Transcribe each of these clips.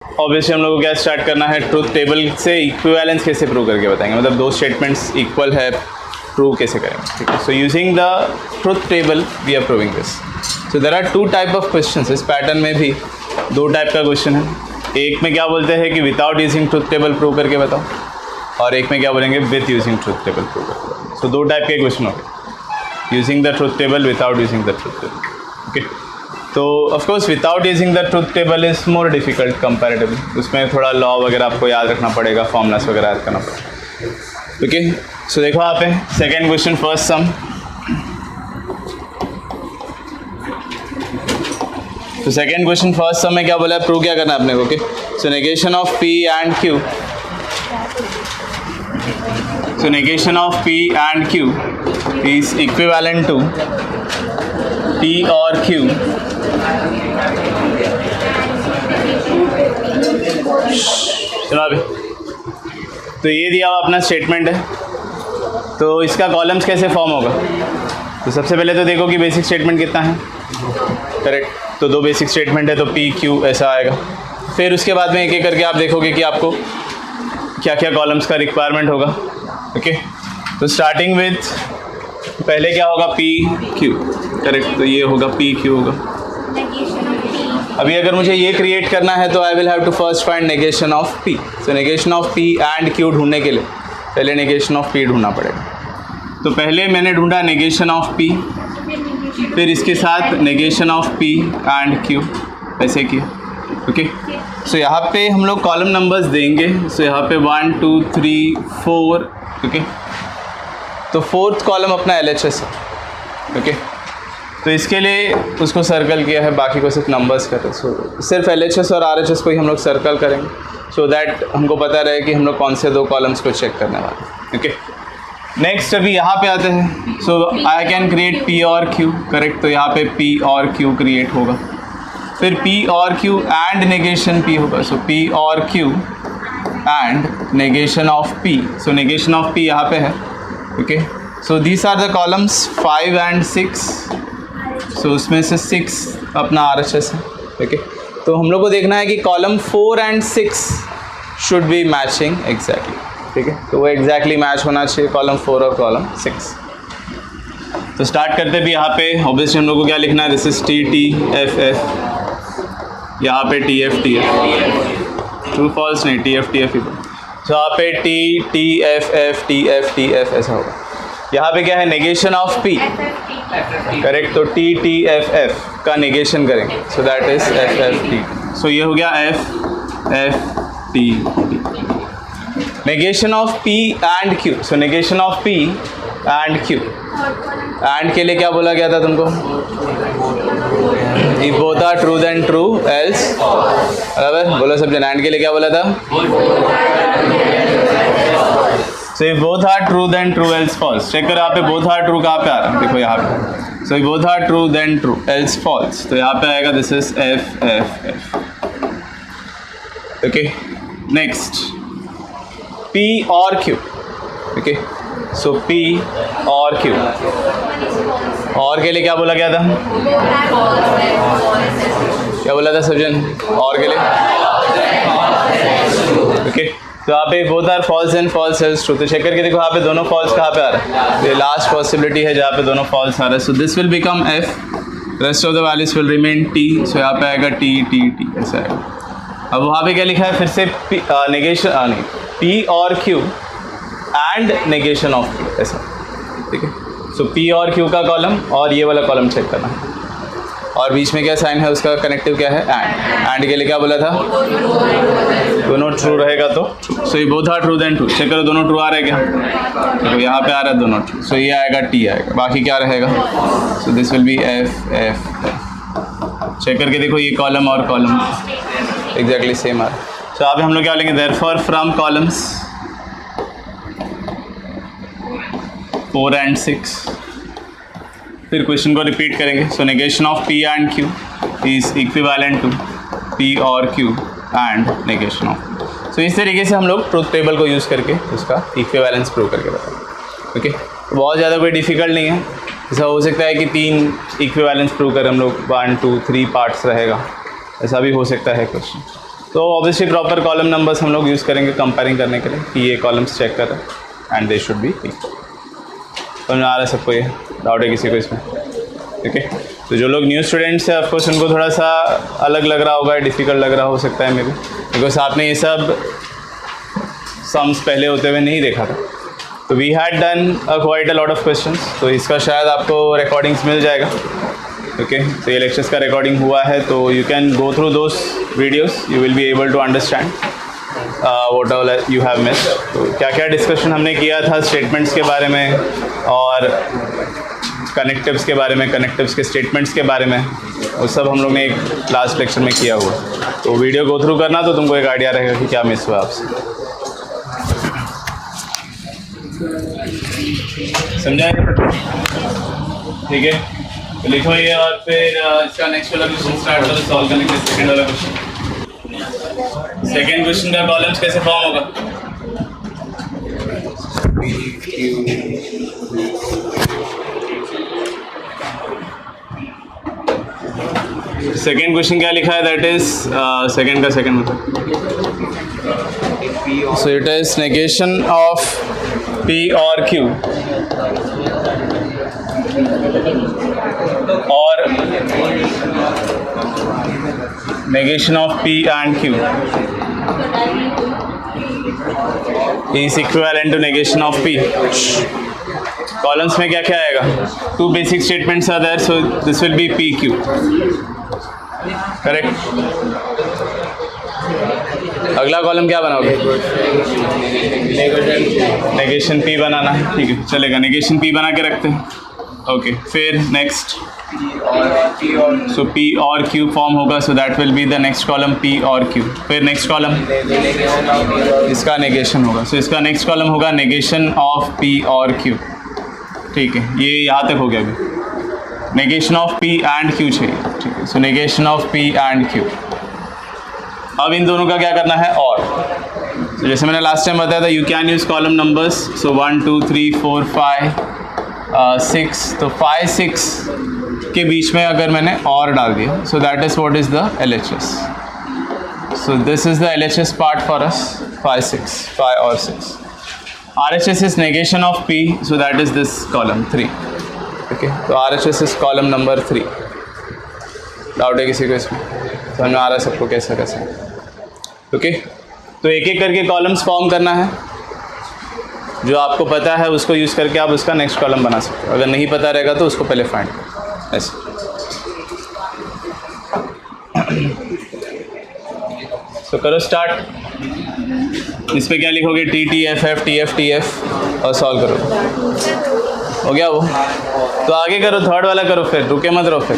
Obviously हम लोग को क्या स्टार्ट करना है, ट्रूथ टेबल से इक्विवेलेंस कैसे प्रूव करके बताएंगे, मतलब दो स्टेटमेंट्स इक्वल है प्रूव कैसे करेंगे, ठीक है। So using the truth table we are proving this. So there are two type of questions, इस पैटर्न में भी दो टाइप का क्वेश्चन है। एक में क्या बोलते हैं कि without using truth table prove करके बताओ, और एक में क्या बोलेंगे with using truth table prove करके बताओ। सो दो टाइप के क्वेश्चन हो गए, using the truth table, without using the truth table, okay. तो of course without using the truth table is more difficult comparatively, उसमें थोड़ा लॉ वगैरह आपको याद रखना पड़ेगा, फॉर्मूलास वगैरह याद करना पड़ेगा, ओके। सो देखो यहाँ पे सेकेंड क्वेश्चन, फर्स्ट सम। तो सेकेंड क्वेश्चन फर्स्ट सम में क्या बोला है, प्रूव क्या करना है अपने को, okay. So negation of P and Q, so negation of P and Q is equivalent to P or Q चलो अभी तो ये दिया हुआ अपना स्टेटमेंट है, तो इसका कॉलम्स कैसे फॉर्म होगा। तो सबसे पहले तो देखो कि बेसिक स्टेटमेंट कितना है, करेक्ट। तो दो बेसिक स्टेटमेंट है तो P Q ऐसा आएगा। फिर उसके बाद में एक एक करके आप देखोगे कि आपको क्या क्या कॉलम्स का रिक्वायरमेंट होगा, ओके। तो स्टार्टिंग विथ पहले क्या होगा, पी क्यू, करेक्ट। तो ये होगा पी क्यू होगा। अभी अगर मुझे ये क्रिएट करना है तो I will have to first find negation of P. So negation of P and Q ढूंढने के लिए पहले नेगेशन ऑफ पी ढूंढना पड़ेगा। तो पहले मैंने ढूंढा नेगेशन ऑफ पी, फिर इसके साथ negation of P and Q, ऐसे किया, ओके। सो यहाँ पे हम लोग कॉलम नंबर्स देंगे। सो यहाँ पे 1 2 3 4, ओके। तो फोर्थ कॉलम अपना LHS है, ओके। तो इसके लिए उसको सर्कल किया है, बाकी को सिर्फ नंबर्स कर रहे। सो सिर्फ LHS और RHS को ही हम लोग सर्कल करेंगे, सो दैट हमको पता रहे कि हम लोग कौन से दो कॉलम्स को चेक करने वाले, ओके। नेक्स्ट अभी यहाँ पे आते हैं। सो आई कैन क्रिएट P और Q, करेक्ट। तो यहाँ पे P और Q क्रिएट होगा, फिर P और Q एंड नेगेशन P होगा। सो P और Q and negation of P। So negation of P यहाँ पे है, okay. So these are the columns 5 and 6। So उसमें से 6 अपना RHS है, ओके। तो हम लोग को देखना है कि column 4 and 6 should be matching exactly, ठीक है। तो वो एग्जैक्टली मैच होना चाहिए कॉलम 4 और कॉलम 6। तो स्टार्ट करते भी यहाँ पे ऑब्वियसली हम लोग को क्या लिखना है, this is T T F F, यहाँ पे T F T F, true false नहीं, T F T F ही। तो यहाँ पे T T F F T F T F ऐसा होगा। यहाँ पे क्या है, नेगेशन ऑफ P, करेक्ट। तो T T F F का नेगेशन करेंगे, so that is F F T। सो ये हो गया F F T T। Negation of P and Q। So negation of P and Q, and के लिए क्या बोला गया था तुमको, if both are true then true else, बराबर बोलो सब जन। एंड के लिए क्या बोला था, so if both are true then true else false। Check करो यहाँ पे both are true कहाँ पे आ रहा है, देखो यहाँ पे। so if both are true then true else false, तो यहाँ पे आएगा this is F F F, okay. Next P और Q, ओके। सो P और Q, और के लिए क्या बोला गया था, क्या बोला था सबजन, और के लिए, ओके। तो यहाँ पे both are false and false else true. तो चेक करके देखो यहाँ पे दोनों फॉल्स कहाँ पे आ रहा है, ये लास्ट पॉसिबिलिटी है जहाँ पे दोनों फॉल्स आ रहा है। So this will become F, rest of the values will remain T। सो यहाँ पे आएगा T T T ऐसा आएगा। अब वहाँ पे क्या लिखा है फिर से नेगेशन नहीं, P और Q and negation of Q ऐसा, ठीक है। सो P और Q का कॉलम और ये वाला कॉलम चेक करना है, और बीच में क्या साइन है उसका कनेक्टिव क्या है, एंड के लिए क्या बोला था, दोनों ट्रू रहेगा तो। सो ये both are true then true. Check करो दोनों ट्रू आ रहे क्या, तो यहाँ पे आ रहा है दोनों ट्रू। सो ये आएगा T आएगा, बाकी क्या रहेगा, so this will be F F F। Check करके देखो ये कॉलम और कॉलम एग्जैक्टली सेम आ रहा है। सो अभी हम लोग क्या लेंगे, देयरफॉर फ्रॉम कॉलम्स 4 एंड 6। फिर क्वेश्चन को रिपीट करेंगे। So negation of P and Q is equivalent to P और Q and negation of. So इस तरीके से हम लोग ट्रूथ टेबल को यूज़ करके उसका इक्विवेलेंस प्रूव करके बताएंगे, ओके। बहुत ज़्यादा कोई डिफ़िकल्ट नहीं है। ऐसा हो सकता है कि 3 इक्विवेलेंस प्रूव कर हम लोग 1 2 3 पार्ट्स रहेगा, ऐसा भी हो सकता है क्वेश्चन। तो ऑब्वियसली प्रॉपर कॉलम नंबर्स हम लोग यूज़ करेंगे कंपेयरिंग करने के लिए कि ये कॉलम्स चेक कर रहे हैं and they should be equal. समझ आ रहा है सबको? ये डाउट है किसी को इसमें? ठीक है। तो जो लोग न्यू स्टूडेंट्स हैं ऑफकोर्स उनको थोड़ा सा अलग लग रहा होगा, डिफ़िकल्ट लग रहा हो सकता है मे बी, बिकॉज आपने ये सब सम्स पहले होते हुए नहीं देखा था। तो we had done quite a lot of questions, तो इसका शायद आपको रिकॉर्डिंग्स मिल जाएगा। ओके, तो ये लेक्चर्स का रिकॉर्डिंग हुआ है, तो you can go through those videos, you will be able to understand what all you have missed. तो क्या क्या डिस्कशन हमने किया था स्टेटमेंट्स के बारे में और कनेक्टिव्स के बारे में, कनेक्टिव्स के स्टेटमेंट्स के बारे में, वो सब हम लोग ने एक लास्ट लेक्चर में किया हुआ। तो वीडियो गो थ्रू करना तो तुमको एक आइडिया रहेगा कि क्या मिस हुआ आपसे। समझा? ठीक है, तो लिखो ये और फिर इसका नेक्स्ट वाला क्वेश्चन स्टार्ट करो सॉल्व करने के लिए। सेकंड वाला क्वेश्चन, सेकंड क्वेश्चन का कॉलम्स कैसे फॉर्म होगा? सेकेंड क्वेश्चन क्या लिखा है? दैट इज सेकेंड का सेकेंड मतलब, so it is negation of P और क्यू और negation of P and Q is equivalent to negation of P. Columns में क्या क्या आएगा? Two basic statements are there, so this will be P Q, correct. अगला column क्या बनाओगे? Negation P बनाना है, ठीक है चलेगा, नेगेशन P बना के रखते हैं। ओके, फिर नेक्स्ट, सो P और Q फॉर्म होगा, so that will be the next column P और Q। फिर नेक्स्ट कॉलम इसका नेगेशन होगा, सो इसका नेक्स्ट कॉलम होगा नेगेशन ऑफ P और Q। ठीक है, ये यहाँ तक हो गया अभी। Negation of P and Q चाहिए, ठीक है, so negation of P and Q। अब इन दोनों का क्या करना है? और so, जैसे मैंने लास्ट टाइम बताया था, you can use column numbers, सो 1 2 3 4 5 6, तो 5 6 के बीच में अगर मैंने और डाल दिया, so that is what is the LHS। So this is the LHS part for us, 5 6 5 और 6। RHS is negation of P, so that is this column 3। Okay, तो RHS is column number 3। Doubt है किसी को इसमें? समझ में आ रहा है सबको कैसा कैसा? ओके, तो एक एक करके कॉलम्स फॉर्म करना है। जो आपको पता है उसको यूज़ करके आप उसका नेक्स्ट कॉलम बना सकते हो, अगर नहीं पता रहेगा तो उसको पहले फाइंड करो ऐसे। तो करो स्टार्ट। इस पे क्या लिखोगे? T T F F T F T F और सॉल्व करो। हो गया वो? तो आगे करो, थर्ड वाला करो, फिर रुके मत रहो फिर।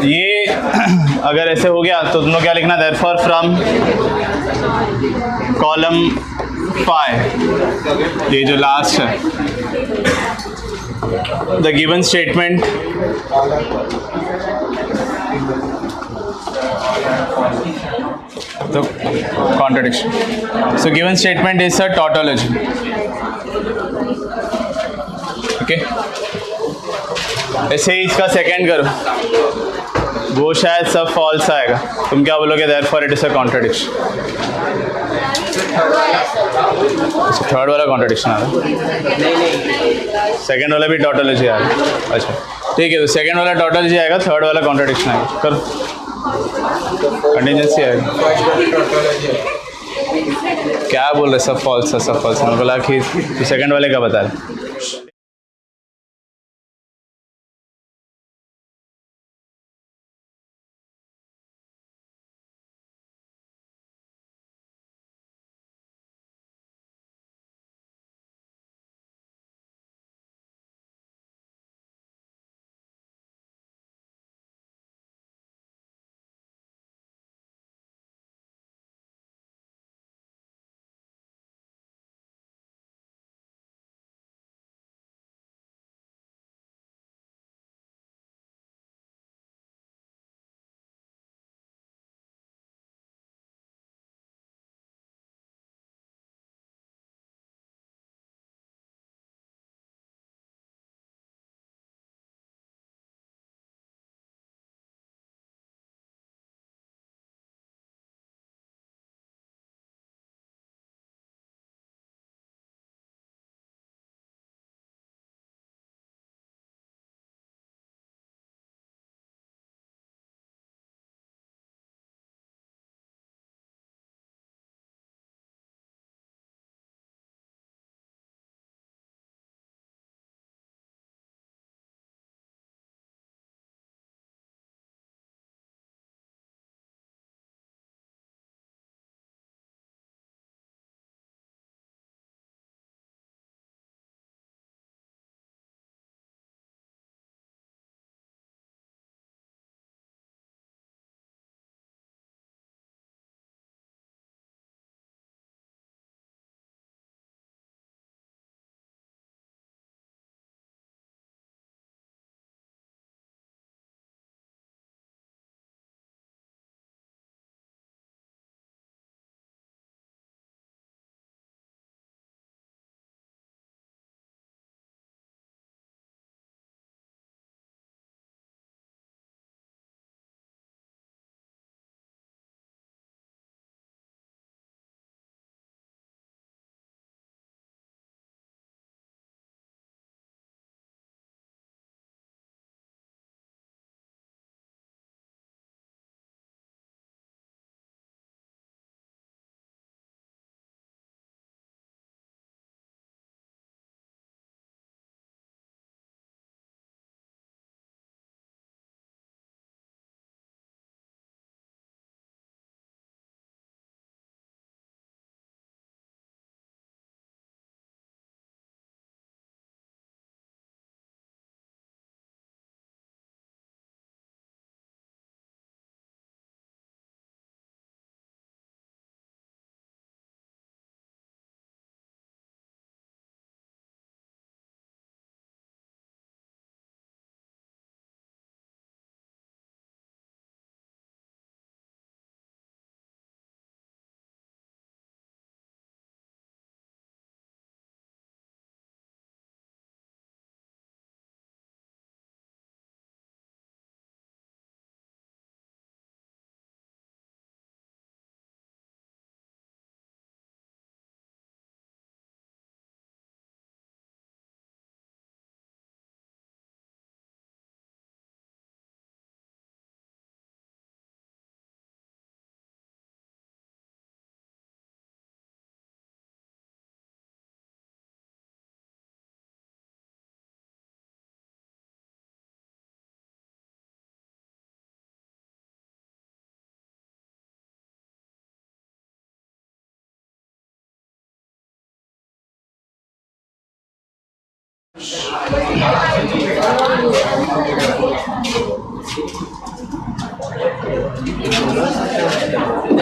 ये अगर ऐसे हो गया तो तुमको क्या लिखना, देयरफॉर फ्रॉम कॉलम 5, ये जो लास्ट है, द गिवन स्टेटमेंट तो contradiction, so given statement is a tautology. Okay, ऐसे ही इसका सेकंड करो, वो शायद सब फॉल्स आएगा. तुम क्या बोलोगे, therefore it is a contradiction. Third वाला कॉन्ट्रडिक्शन आ रहा है, सेकंड वाला भी टॉटोलॉजी आ रहा है. अच्छा ठीक है, तो सेकंड वाला टॉटोलॉजी आएगा, थर्ड वाला कॉन्ट्रडिक्शन आएगा. करो, कंटिन्यूसी आएगा. क्या बोल रहे, सब फॉल्स है, सब फॉल्स है. मैं बोला कि तो सेकंड वाले का बता रहे.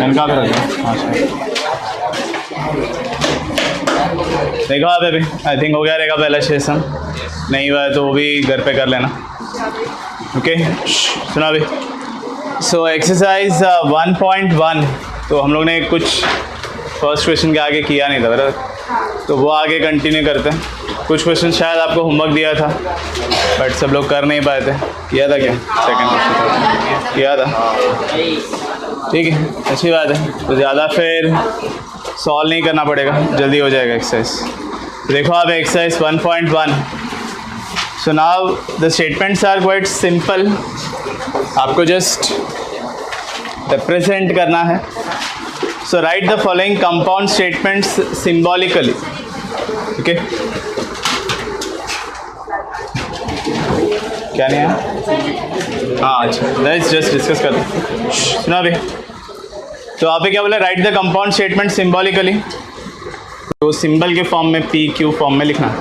इनका भी रख दो। अच्छा देखो आप अभी आई थिंक हो गया रहेगा पहला सेशन, नहीं हुआ है तो वो भी घर पे कर लेना। ओके सुना अभी। सो एक्सरसाइज 1.1 तो हम लोग ने कुछ फर्स्ट क्वेश्चन के आगे किया नहीं था बराबर, तो वो आगे कंटिन्यू करते हैं। कुछ क्वेश्चन शायद आपको होमवर्क दिया था बट सब लोग कर नहीं पाए थे। किया था क्या? सेकंड क्वेश्चन किया था, ठीक है अच्छी बात है। तो ज़्यादा फिर सॉल्व नहीं करना पड़ेगा, जल्दी हो जाएगा एक्सरसाइज। देखो आप exercise 1.1। So now the statements are quite simple, आपको जस्ट रिप्रेजेंट करना है। So write the following compound statements symbolically. Okay क्या नहीं है? हाँ अच्छा लेट्स जस्ट डिस्कस करते हैं। सुना अभी। तो आप क्या बोले? Write the compound statement symbolically, तो सिंबल के फॉर्म में पी क्यू फॉर्म में लिखना है।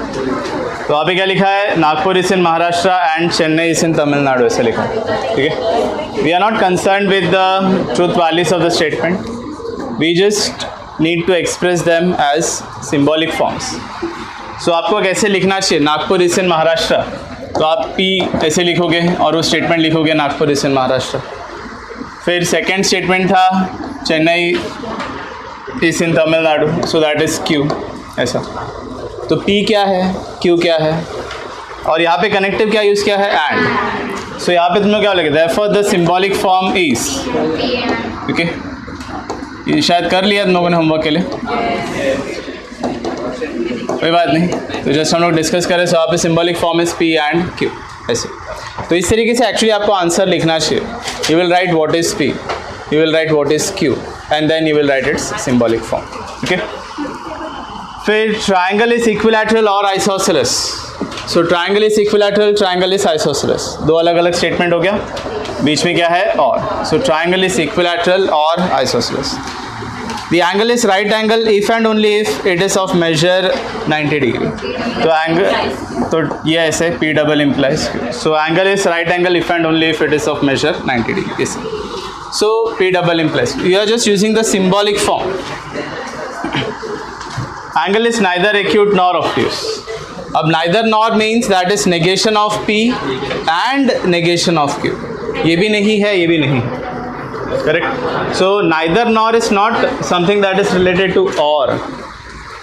तो आप क्या लिखा है? Nagpur is in Maharashtra and Chennai is in Tamil Nadu, ऐसे लिखा है। ठीक है, we are not concern with the truth values of the statement, we just need to express them as symbolic forms. So आपको कैसे लिखना चाहिए? नागपुर इज इन महाराष्ट्र, तो आप पी ऐसे लिखोगे और वो स्टेटमेंट लिखोगे नागपुर इज इन महाराष्ट्र। फिर सेकेंड स्टेटमेंट था Chennai is in Tamil Nadu, so that is Q ऐसा। तो पी क्या है, क्यू क्या है, और यहाँ पे कनेक्टिव क्या यूज़ किया है? एंड। सो यहाँ पे तुम लोग क्या लगेगा? Therefore the symbolic form is. Okay ये शायद कर लिया तुम लोगों ने होमवर्क के लिए, कोई बात नहीं, तो जस्ट हम लोग डिस्कस करें। सो यहाँ पे symbolic form is P and Q ऐसे। तो इस तरीके से एक्चुअली आपको आंसर लिखना चाहिए। You will write what is P, you will write what is Q and then you will write its symbolic form. Okay फिर ट्राइंगल इज इक्विलैटरल और isosceles. So triangle is equilateral, triangle is isosceles, दो अलग अलग statement हो गया, बीच में क्या है? और। सो ट्राइंगल इज इक्विलैटरल और isosceles. The angle is right angle if and only if it is of measure 90 degree. तो एंगल तो ये ऐसे P double implies Q. So angle is right angle if and only if it is of measure 90 degree. So P double implies. You are just using the symbolic form. Angle is neither acute nor obtuse. अब neither nor means that is negation of P and negation of Q. ये भी नहीं है, ये भी नहीं है. Correct. So neither nor is not something that is related to or.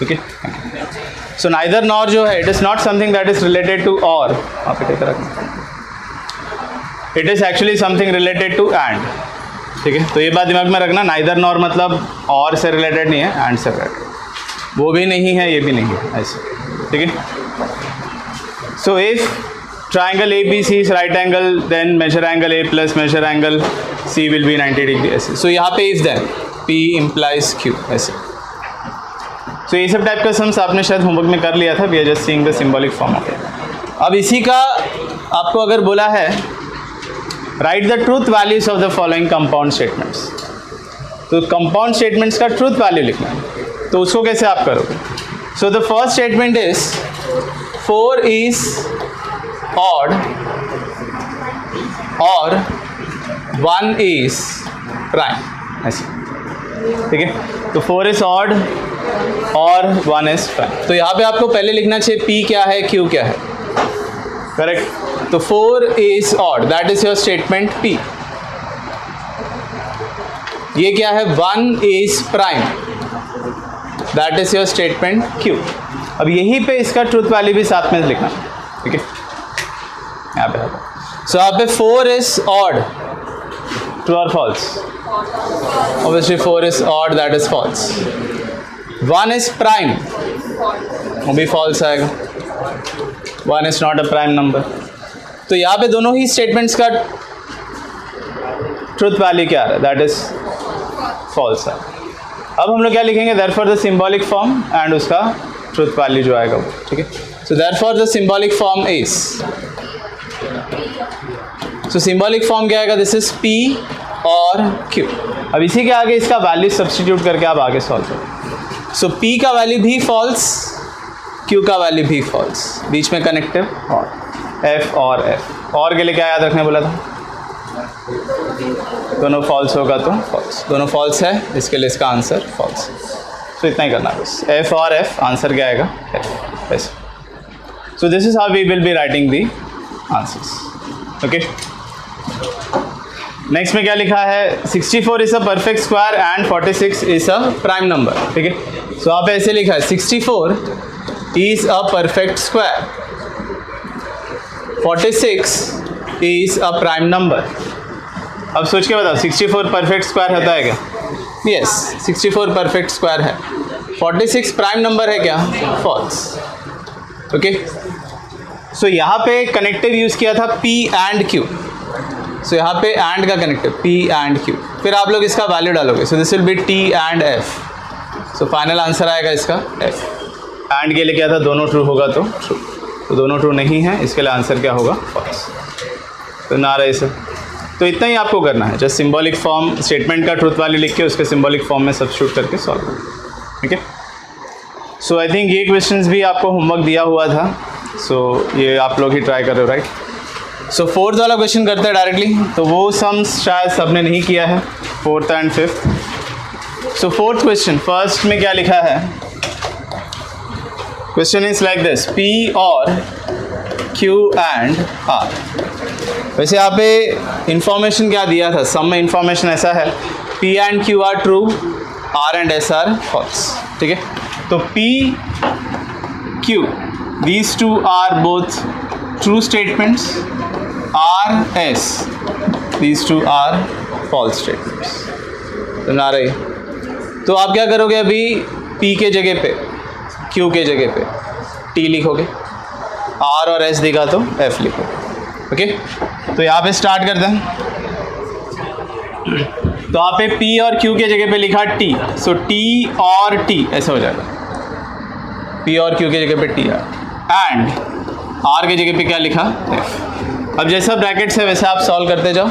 Okay. So neither nor जो है, it is not something that is related to or. आप इसे रखना. It is actually something related to and. ठीक है. तो ये बात दिमाग में रखना. neither nor मतलब और से related नहीं है, and से related. वो भी नहीं है, ये भी नहीं है, ऐसे. ठीक है. So if triangle ABC is right angle, then measure angle A plus measure angle C will be 90 degree ऐसे. So यहाँ पे if then P implies Q ऐसे. So ये सब टाइप का सम्स आपने शायद होमवर्क में कर लिया था. We are just seeing the symbolic form of it. अब इसी का आपको अगर बोला है write the truth values of the following compound statements, तो compound statements का truth value लिखना है. तो उसको कैसे आप करोगे? So the first statement is 4 is odd और 1 is prime ऐसे. ठीक है. तो 4 is odd और 1 is prime. तो यहाँ पे आपको पहले लिखना चाहिए P क्या है, Q क्या है. करेक्ट. तो 4 is odd, that is your statement P. ये क्या है? 1 is prime, that is your statement Q. अब यहीं पे इसका ट्रूथ वैल्यू भी साथ में लिखना. ठीक है. यहाँ पे सो यहाँ पे 4 is odd, true or false? Obviously 4 is odd, that is false. 1 is prime, वो भी false आएगा. 1 is not a prime number. तो यहाँ पे दोनों ही स्टेटमेंट्स का ट्रूथ वैल्यू क्या आ रहा है? दैट इज false है. अब हम लोग क्या लिखेंगे? therefore the symbolic form and उसका ट्रूथ वैल्यू जो आएगा वो. ठीक है. So therefore the symbolic form is, so symbolic form क्या आएगा? This is P और Q. अब इसी के आगे इसका वैल्यू सब्स्टिट्यूट करके आप आगे सॉल्व करो. So P का वैल्यू भी false, Q का वैल्यू भी false, बीच में कनेक्टिव और F और F. और के लिए क्या याद रखने बोला था? दोनों फॉल्स होगा तो फॉल्स, दोनों फॉल्स है, इसके लिए इसका आंसर फॉल्स। तो इतना ही करना बस, एफ और एफ, आंसर क्या आएगा एफ, ऐसे। So this is how we will be writing the answers. Okay, next में क्या लिखा है, 64 is a perfect square and 46 is a prime number. ठीक है, सो आप ऐसे लिखा है 64 is a perfect square, 46 is a prime number. अब सोच के बताओ 64 परफेक्ट स्क्वायर होता है क्या? यस, 64 परफेक्ट स्क्वायर है। 46 प्राइम नंबर है क्या? फॉल्स। ओके, सो यहाँ पे कनेक्टिव यूज़ किया था P एंड Q। सो यहाँ पे एंड का कनेक्टिव P एंड Q, फिर आप लोग इसका वैल्यू डालोगे, सो this will B T and F। So final answer आएगा इसका F। एंड के लिए क्या था, दोनों ट्रू होगा तो ट्रू, तो दोनों ट्रू नहीं है, इसके लिए आंसर क्या होगा फॉल्स। तो ना रहे इसे, तो इतना ही आपको करना है, जस्ट सिंबॉलिक फॉर्म स्टेटमेंट का ट्रूथ वैल्यू लिख के उसके सिंबॉलिक फॉर्म में सब्स्टिट्यूट करके सॉल्व करना। ठीक है, सो आई थिंक ये क्वेश्चंस भी आपको होमवर्क दिया हुआ था, सो ये आप लोग ही ट्राई कर रहे हो, राइट। सो फोर्थ वाला क्वेश्चन करते हैं डायरेक्टली, तो वो सम्स शायद सबने नहीं किया है, fourth and fifth. So fourth question, first में क्या लिखा है, question is like this, P और Q एंड R। वैसे यहाँ पे इंफॉर्मेशन क्या दिया था, सम में इंफॉर्मेशन ऐसा है, P and Q are true, R and S are false. ठीक है, तो P Q these two are both true statements, R S these two are false statements। तो ना रही, तो आप क्या करोगे, अभी P के जगह पे Q के जगह पे T लिखोगे, R और S दिखा तो F लिखोगे। ओके, तो यहाँ पे स्टार्ट करते हैं। तो आप पे P और Q के जगह पे लिखा T, सो T और T ऐसा हो जाएगा, P और Q के जगह पे T एंड R के जगह पे क्या लिखा F। अब जैसा ब्रैकेट्स है वैसे आप सॉल्व करते जाओ।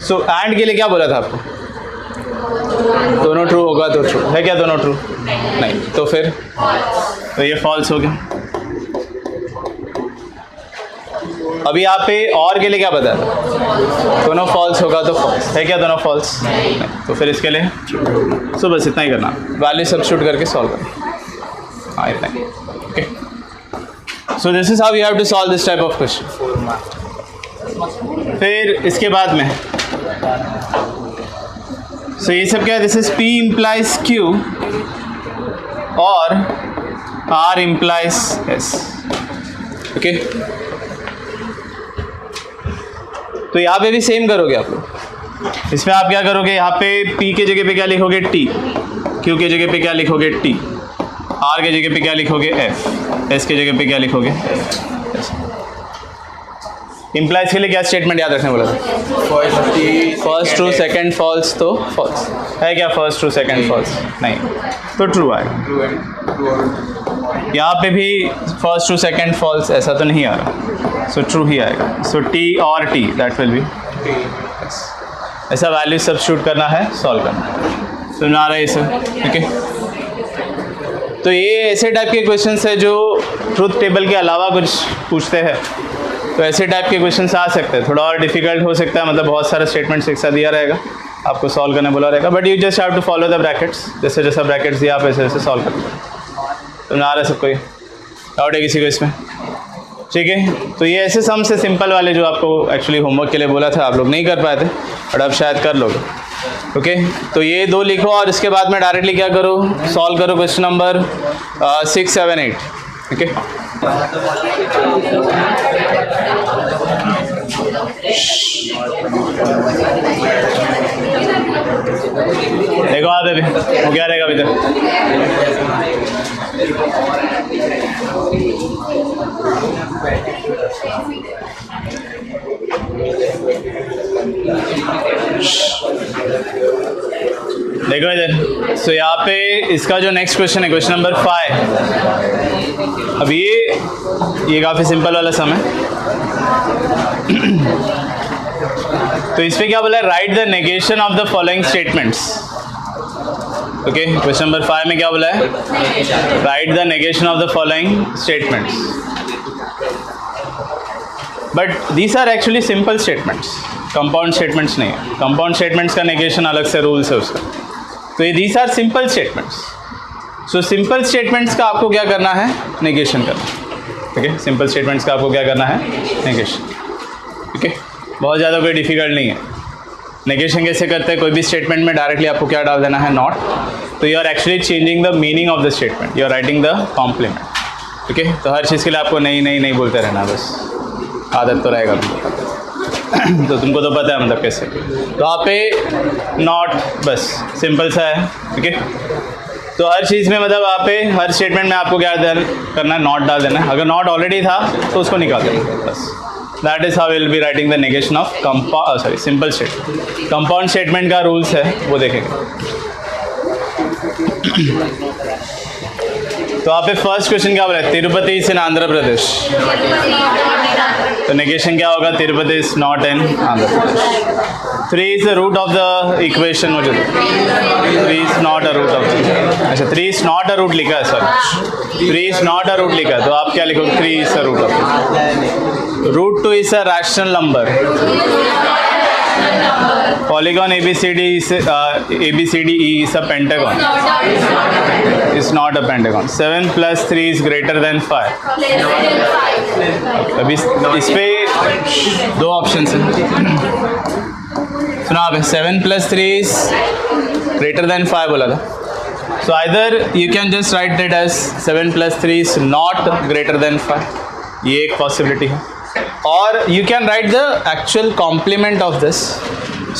सो एंड के लिए क्या बोला था आपको, दोनों ट्रू होगा तो ट्रू है क्या, दोनों ट्रू नहीं तो फिर तो ये फॉल्स हो गया। अभी यहाँ पे और के लिए क्या बता था, दोनों फॉल्स होगा तो फॉल्स है क्या, दोनों फॉल्स नहीं तो फिर इसके लिए सो बस इतना ही करना, वैल्यू सब्स्टिट्यूट करके सॉल्व करना। हाँ इतना ही। Okay, so this is how you have to solve this type of question. फिर इसके बाद में सो ये सब क्या है, this is P implies Q और R implies S। ओके, तो यहाँ पे भी सेम करोगे आप लोग। इसमें आप क्या करोगे, यहाँ पे P के जगह पे क्या लिखोगे T, Q के जगह पे क्या लिखोगे T, R के जगह पे क्या लिखोगे F, S के जगह पे क्या लिखोगे F। इम्प्लाइज के लिए क्या स्टेटमेंट याद रखने बोला था, फर्स्ट ट्रू सेकंड फॉल्स, तो फॉल्स है क्या, फर्स्ट ट्रू सेकंड फॉल्स नहीं तो ट्रू आएगा। यहाँ पे भी फर्स्ट ट्रू सेकंड फॉल्स ऐसा तो नहीं आ रहा, सो ट्रू ही आएगा। सो T और T दैट विल बी ऐसा वैल्यू सब्स्टिट्यूट करना है, सॉल्व करना है। तो ना रहा है इसे। ठीक है, तो ये ऐसे टाइप के क्वेश्चंस है जो ट्रूथ टेबल के अलावा कुछ पूछते हैं, तो ऐसे टाइप के क्वेश्चंस आ सकते हैं। थोड़ा और डिफिकल्ट हो सकता है, मतलब बहुत सारा स्टेटमेंट्स एक साथ दिया रहेगा, आपको सॉल्व करने बोला रहेगा, but you just have to follow the brackets, जैसे जैसा ब्रैकेट्स दिया आप ऐसे ऐसे सॉल्व करते हैं। तो ना रहा सबको ये डाउट है किसी को इसमें? ठीक है, तो ये ऐसे सम से सिंपल वाले जो आपको एक्चुअली होमवर्क के लिए बोला था आप लोग नहीं कर पाए थे, बट अब शायद कर लोगे। ओके, तो ये दो लिखो और इसके बाद में डायरेक्टली क्या करो, सॉल्व करो क्वेश्चन नंबर 6, 7, 8। ओके, देखो आप अभी वो क्या रहेगा अभी तक। देखो इधर, सो यहाँ पे इसका जो नेक्स्ट क्वेश्चन है क्वेश्चन नंबर 5। अब ये काफ़ी सिंपल वाला सम है। तो इस पे क्या बोला है, write the negation of the following statements. Okay, question number 5 में क्या बोला है, write the negation of the following statements, but these are actually simple statements. Compound statements नहीं है। कंपाउंड स्टेटमेंट्स का नेगेशन अलग से रूल्स है उसका। तो ये these are simple statements. So simple statements का आपको क्या करना है, नेगेशन करना। ठीक है, सिंपल स्टेटमेंट्स का आपको क्या करना है, नेगेशन। ठीक है, बहुत ज़्यादा कोई डिफिकल्ट नहीं है। नेगेशन कैसे करते हैं, कोई भी स्टेटमेंट में डायरेक्टली आपको क्या डाल देना है, नॉट। तो you are actually changing the meaning of the statement, you are writing the complement. ठीक है, तो हर चीज़ के लिए आपको नहीं नहीं नहीं बोलते रहना, बस आदत तो रहेगा तुमको। तो तुमको तो पता है मतलब कैसे। तो आप पे नॉट, बस सिंपल सा है। ठीक है, तो हर चीज़ में मतलब आप पे हर स्टेटमेंट में आपको क्या करना है, नॉट डाल देना है। अगर नॉट ऑलरेडी था तो उसको निकाल देना, बस। That is how will be writing the negation of simple statement. Compound statement का रूल्स है वो देखेंगे। तो आप पे फर्स्ट क्वेश्चन क्या बोला है, तिरुपति इज इन आंध्र प्रदेश। तो नेगेशन क्या होगा, Tirupati is not in Andhra Pradesh. 3 is the root of the equation, मुझे 3 is not a root of, अच्छा 3 इज नॉट अ रूट लिखा है, sorry 3 is not a root लिखा है। तो आप क्या लिखोगे, 3 is a root of. Root 2 is a rational number. Polygon ABCD is a pentagon. It's not a pentagon. 7 plus 3 is greater than 5. अभी इस पे 2 ऑप्शंस हैं। सुना आपने 7 plus 3 is greater than 5 बोला था। So either you can just write it as 7 plus 3 is not greater than 5. ये एक possibility है। Or you can write the actual complement of this.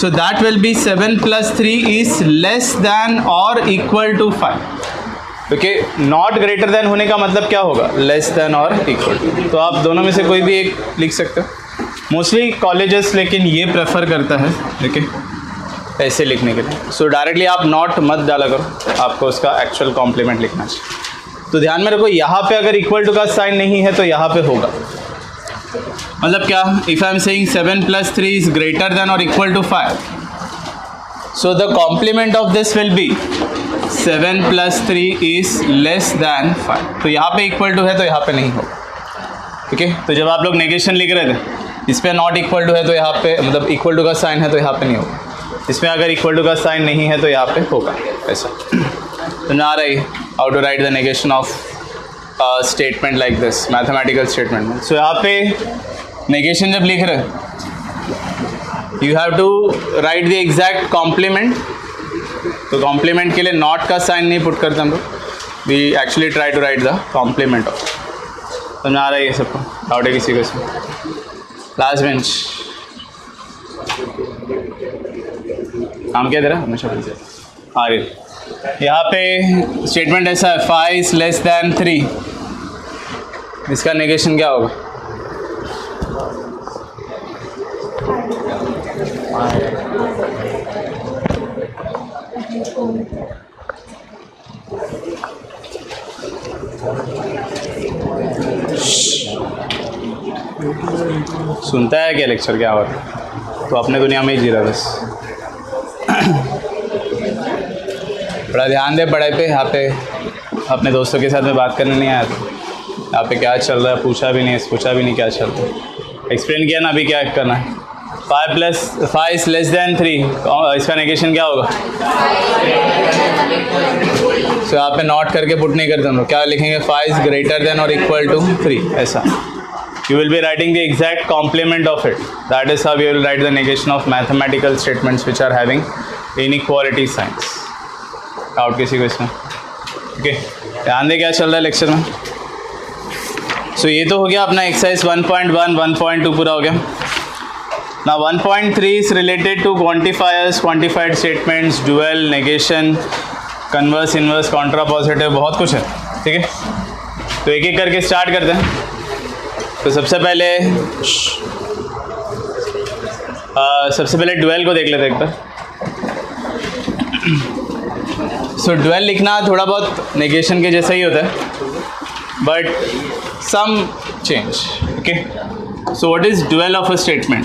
So that will be 7 plus 3 is less than or equal to 5. Okay, not greater than होने का मतलब क्या होगा, less than or equal to। तो आप दोनों में से कोई भी एक लिख सकते हो। मोस्टली कॉलेजेस लेकिन ये प्रेफर करता है, देखिए ऐसे लिखने के लिए। सो डायरेक्टली आप नॉट मत डाला करो, आपको उसका एक्चुअल कॉम्प्लीमेंट लिखना चाहिए। तो ध्यान में रखो, यहाँ पे अगर इक्वल टू का साइन नहीं है तो यहाँ पे होगा। मतलब क्या, if I am saying 7 plus 3 is greater than or equal to 5, so the complement of this will be 7 plus 3 is less than 5। तो यहाँ पे इक्वल टू है तो यहाँ पे नहीं होगा। ठीक है, तो जब आप लोग नेगेशन लिख रहे थे, इस पर नॉट इक्वल टू है तो यहाँ पे, मतलब इक्वल टू का साइन है तो यहाँ पे नहीं होगा। इसमें अगर इक्वल टू का साइन नहीं है तो यहाँ पे होगा, ऐसा। तो ना रही how to write the negation of statement like this, mathematical statement में। सो यहाँ पे नेगेशन जब लिख रहे you have to write the exact complement. तो कॉम्प्लीमेंट के लिए नॉट का साइन नहीं पुट करते हम लोग, we actually try to write the complement of. समझ आ रहा है ये सबको, डाउट है किसी को इसमें? लास्ट बेंच काम क्या दे रहा हमेशा आगे। यहाँ पे स्टेटमेंट ऐसा है, 5 is less than 3, इसका नेगेशन क्या होगा? सुनता है क्या लेक्चर, क्या हो रहा है? तो अपने दुनिया में ही जी रहा बस। बड़ा ध्यान दे पढ़ाई पे। यहाँ पे अपने दोस्तों के साथ में बात करने नहीं आया था, यहाँ पे क्या चल रहा है पूछा भी नहीं क्या चल रहा है, एक्सप्लेन किया ना अभी क्या करना है। 5 plus 5 is less than 3, इसका नेगेशन क्या होगा? तो यहाँ पे नॉट करके पुट नहीं करते हम लोग, क्या लिखेंगे? 5 is greater than or equal to 3, ऐसा। You will be writing the exact complement of it. That is how you will write the negation of mathematical statements which are having inequality signs. Out किसी को इसमें? Okay, ध्यान दे क्या चल रहा है lecture में। सो ये तो हो गया अपना एक्सरसाइज 1.1, 1.2 पूरा हो गया। Now 1.3 is related to quantifiers, quantified statements, dual, negation, converse, inverse, contrapositive, बहुत कुछ है। ठीक है, तो एक एक करके स्टार्ट करते हैं। तो सबसे पहले ड्यूअल को देख लेते हैं एक बार। सो ड्यूअल लिखना थोड़ा बहुत नेगेशन के जैसा ही होता है, but some change. Okay, so what is dual of a statement?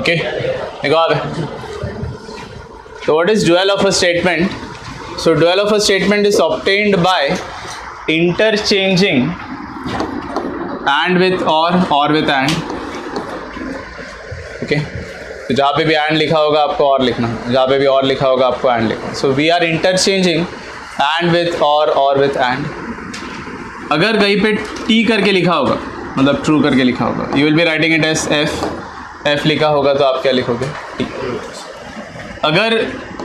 Okay, देखो आप, तो what is dual of a statement? So dual of a statement is obtained by interchanging and with or with and, okay. तो जहाँ पे भी and लिखा होगा आपको और लिखना, जहाँ पे भी और लिखा होगा आपको एंड लिखना। So we are interchanging and with or with and. अगर कहीं पे टी करके लिखा होगा, मतलब ट्रू करके लिखा होगा, you will be writing it as F लिखा होगा तो आप क्या लिखोगे? टी। अगर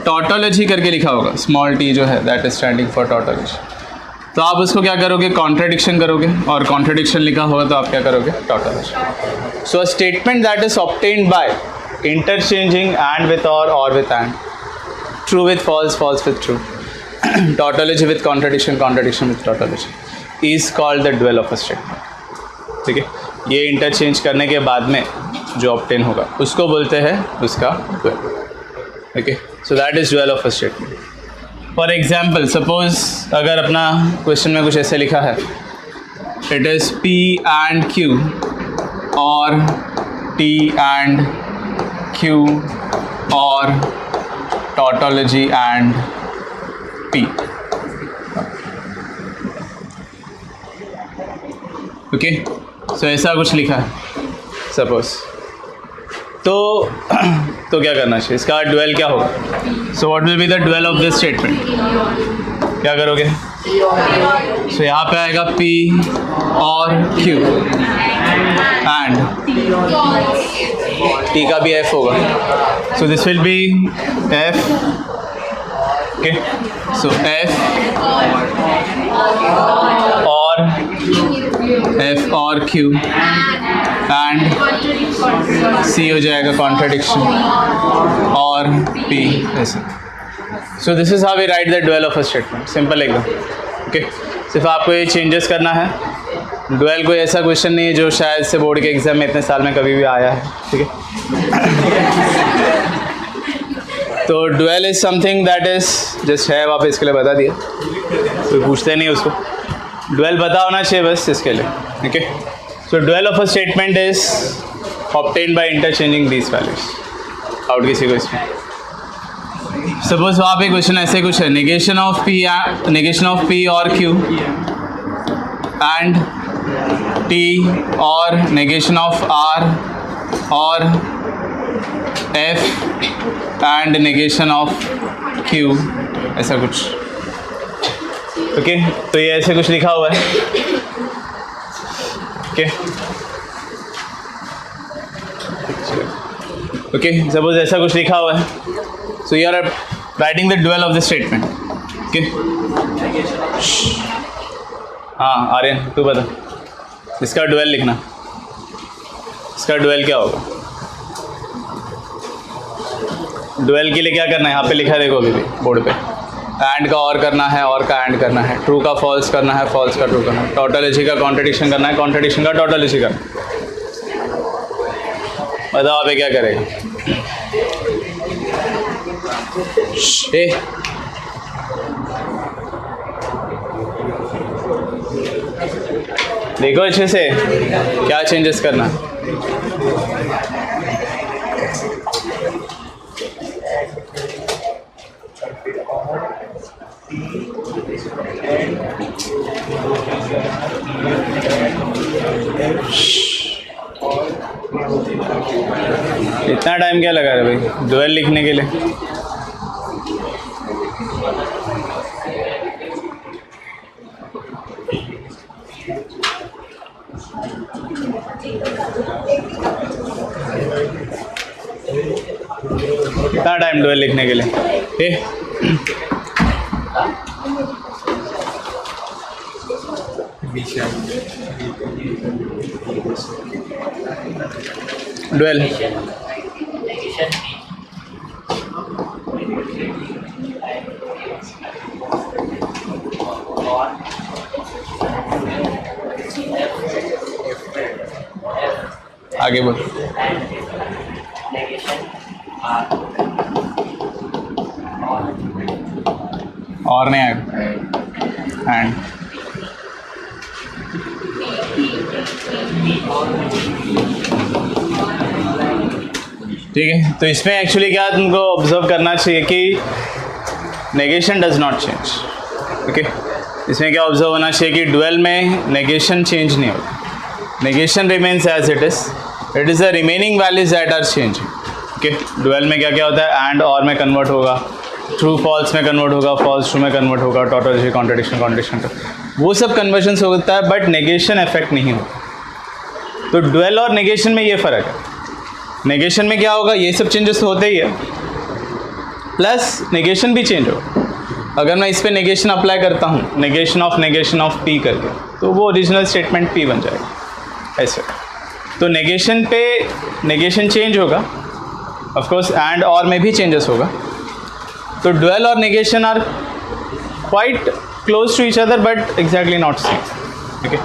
टॉटोलॉजी करके लिखा होगा, स्मॉल टी जो है that is standing for tautology, तो आप उसको क्या करोगे? कॉन्ट्रडिक्शन करोगे, और कॉन्ट्रडिक्शन लिखा होगा तो आप क्या करोगे? Tautology. So a statement that is obtained by interchanging and with or with and, true with false, false with true, tautology with contradiction, contradiction with tautology, is called the dual of a statement। ठीक है, ये interchange करने के बाद में जो obtain होगा उसको बोलते हैं उसका dual। Okay, so that is dual of a statement। For example, suppose अगर अपना क्वेश्चन में कुछ ऐसे लिखा है, it is P and Q और T and Q और tautology and P, ओके। सो ऐसा कुछ लिखा है सपोज, तो क्या करना चाहिए? इसका ड्यूअल क्या होगा? So what will be the dual of this statement? क्या करोगे? सो यहाँ पे आएगा P और Q एंड T का भी F होगा, so this will be F, okay. So F और Q एंड C हो जाएगा कॉन्ट्रडिक्शन और P ऐसे। So this is how we write the dual of a statement, simple एकदम, ओके। सिर्फ आपको ये चेंजेस करना है। ड्यूअल कोई ऐसा क्वेश्चन नहीं है जो शायद से बोर्ड के एग्जाम में इतने साल में कभी भी आया है, ठीक है। तो dual is something that is just है, वहाँ पे इसके लिए बता दिया, कोई पूछते नहीं उसको, ड्यूअल पता होना चाहिए बस इसके लिए, okay. So dual of a statement is obtained by interchanging these values. Out किसी को इसमें सपोज वहाँ पे क्वेश्चन ऐसे कुछ है, नेगेशन ऑफ P और Q एंड T और नेगेशन ऑफ R और F and negation of Q, ऐसा कुछ, ओके। तो ये ऐसे कुछ लिखा हुआ है, ओके ओके। सपोज ऐसा कुछ लिखा हुआ है, so you are writing the dual of the statement, okay. हाँ आर्यन तू बता, इसका ड्यूअल लिखना, इसका ड्यूअल क्या होगा? ड्यूअल के लिए क्या करना है? यहाँ पे लिखा देखो अभी भी बोर्ड पे, एंड का और करना है, और का एंड करना है, ट्रू का फॉल्स करना है, फॉल्स का ट्रू करना है, टॉटोलॉजी का कॉन्ट्रडिक्शन करना है, कॉन्ट्रडिक्शन का टॉटोलॉजी करना है। बताओ आप क्या करेगा? देखो अच्छे से क्या चेंजेस करना है। इतना टाइम क्या लगा रहे भाई ड्यूअल लिखने के लिए? कितना टाइम ड्यूअल लिखने के लिए? ड्यूअल आगे बोल। और नहीं आएगा एंड ठीक है। तो इसमें एक्चुअली क्या तुमको ऑब्जर्व करना चाहिए कि negation does not change, okay. इसमें क्या ऑब्जर्व होना चाहिए कि ड्यूअल में नेगेशन चेंज नहीं होता, negation remains as it is. It is the remaining values that are changing. Okay, dual में क्या क्या होता है, and और में कन्वर्ट होगा, ट्रू फॉल्स में कन्वर्ट होगा, फॉल्स ट्रू में कन्वर्ट होगा, टॉटोलॉजी कॉन्ट्रडिक्शन कॉन्ट्रडिक्शन का वो सब कन्वर्जन होता है, बट नेगेशन इफेक्ट नहीं होता. तो डुअल और नेगेशन में ये फ़र्क है. नेगेशन में क्या होगा, ये सब चेंजेस होते ही है, प्लस नेगेशन भी चेंज होगा. अगर मैं इस पर नेगेशन अप्लाई करता हूँ, नेगेशन ऑफ पी करके, तो वो ओरिजिनल स्टेटमेंट पी बन जाएगा ऐसे. तो नेगेशन पे नेगेशन चेंज होगा, ऑफ कोर्स एंड और में भी चेंजेस होगा. तो डुअल और negation are quite close to each other but exactly not same. Okay,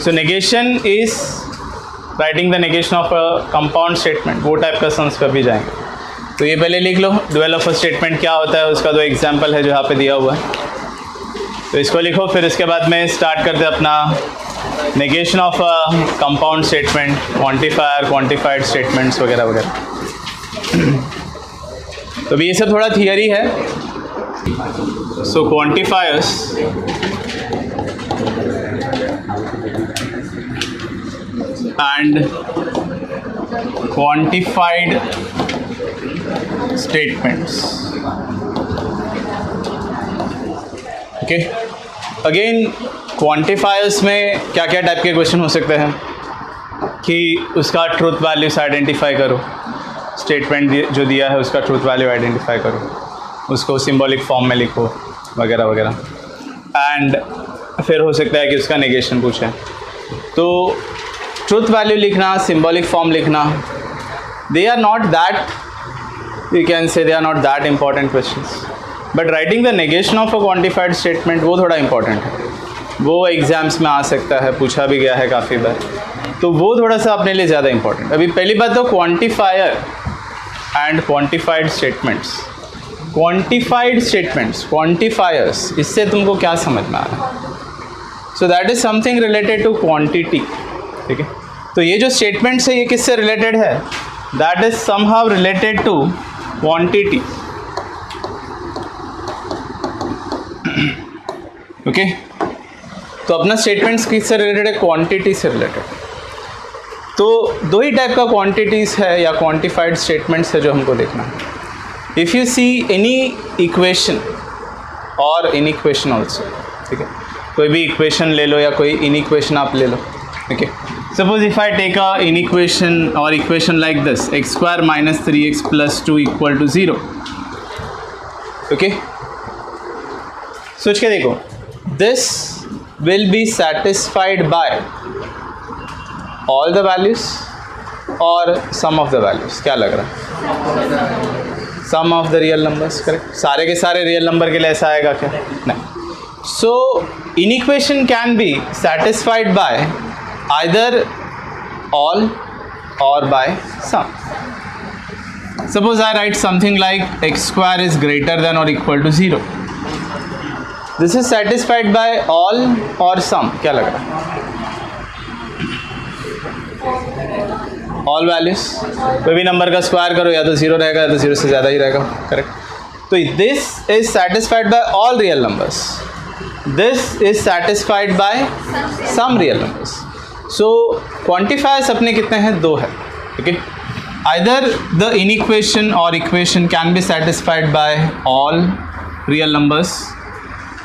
so negation is writing the negation of a compound statement. वो type का sums पर भी जाएंगे. तो ये पहले लिख लो, डुअल ऑफ अ स्टेटमेंट क्या होता है, उसका 2 एग्जाम्पल है जो यहाँ पे दिया हुआ है. तो इसको लिखो, फिर इसके बाद में स्टार्ट करते अपना negation of a compound statement, quantifier, quantified statements वगैरह वगैरह. तो अभी ये सब थोड़ा थियरी है. So quantifiers and quantified statements. Okay, again quantifiers में क्या क्या टाइप के क्वेश्चन हो सकते हैं कि उसका ट्रूथ वैल्यूज आइडेंटिफाई करो, स्टेटमेंट जो दिया है उसका ट्रूथ वैल्यू आइडेंटिफाई करो, उसको सिंबॉलिक फॉर्म में लिखो वगैरह वगैरह. एंड फिर हो सकता है कि उसका नेगेशन पूछे. तो ट्रूथ वैल्यू लिखना, सिंबॉलिक फॉर्म लिखना, they are not that, you can say they are not that important questions, but writing the negation of a quantified statement वो थोड़ा important है. वो एग्ज़ाम्स में आ सकता है, पूछा भी गया है काफ़ी बार, तो वो थोड़ा सा अपने लिए ज़्यादा important. अभी पहली बात तो quantifier and quantified statements. Quantified statements, quantifiers, इससे तुमको क्या समझ में आ रहा है? So that is something related to quantity. ठीक है, तो ये जो स्टेटमेंट्स है ये किससे रिलेटेड है? That is somehow related to quantity. Okay, तो अपना स्टेटमेंट्स किससे रिलेटेड है? क्वांटिटी से रिलेटेड. तो 2 ही टाइप का क्वांटिटीज़ है या क्वांटिफाइड स्टेटमेंट्स है जो हमको देखना है. If you see any equation और इन इक्वेशन ऑल्सो, ठीक है, कोई भी इक्वेशन ले लो या कोई इन इक्वेशन आप ले लो. Okay, suppose if I take a inequation or equation like this, x square minus 3x plus 2 equal to 0. Okay, सोच के देखो, this will be satisfied by all the values or some of the values. क्या लग रहा है? Sum of the real numbers, correct? सारे के सारे रियल नंबर के लिए ऐसा आएगा क्या? नहीं. So inequation can be satisfied by either all or by some. Suppose I write something like x square is greater than or equal to 0. This is satisfied by all or some. क्या लग रहा है? all values. कोई भी number का square करो, या तो 0 रहेगा या तो 0 से ज़्यादा ही रहेगा. करेक्ट. तो this is satisfied by all real numbers. This is satisfied by some real numbers. So quantifiers अपने कितने हैं? 2 है. ओके, आइदर द इनइक्वेशन और equation can be satisfied by all real numbers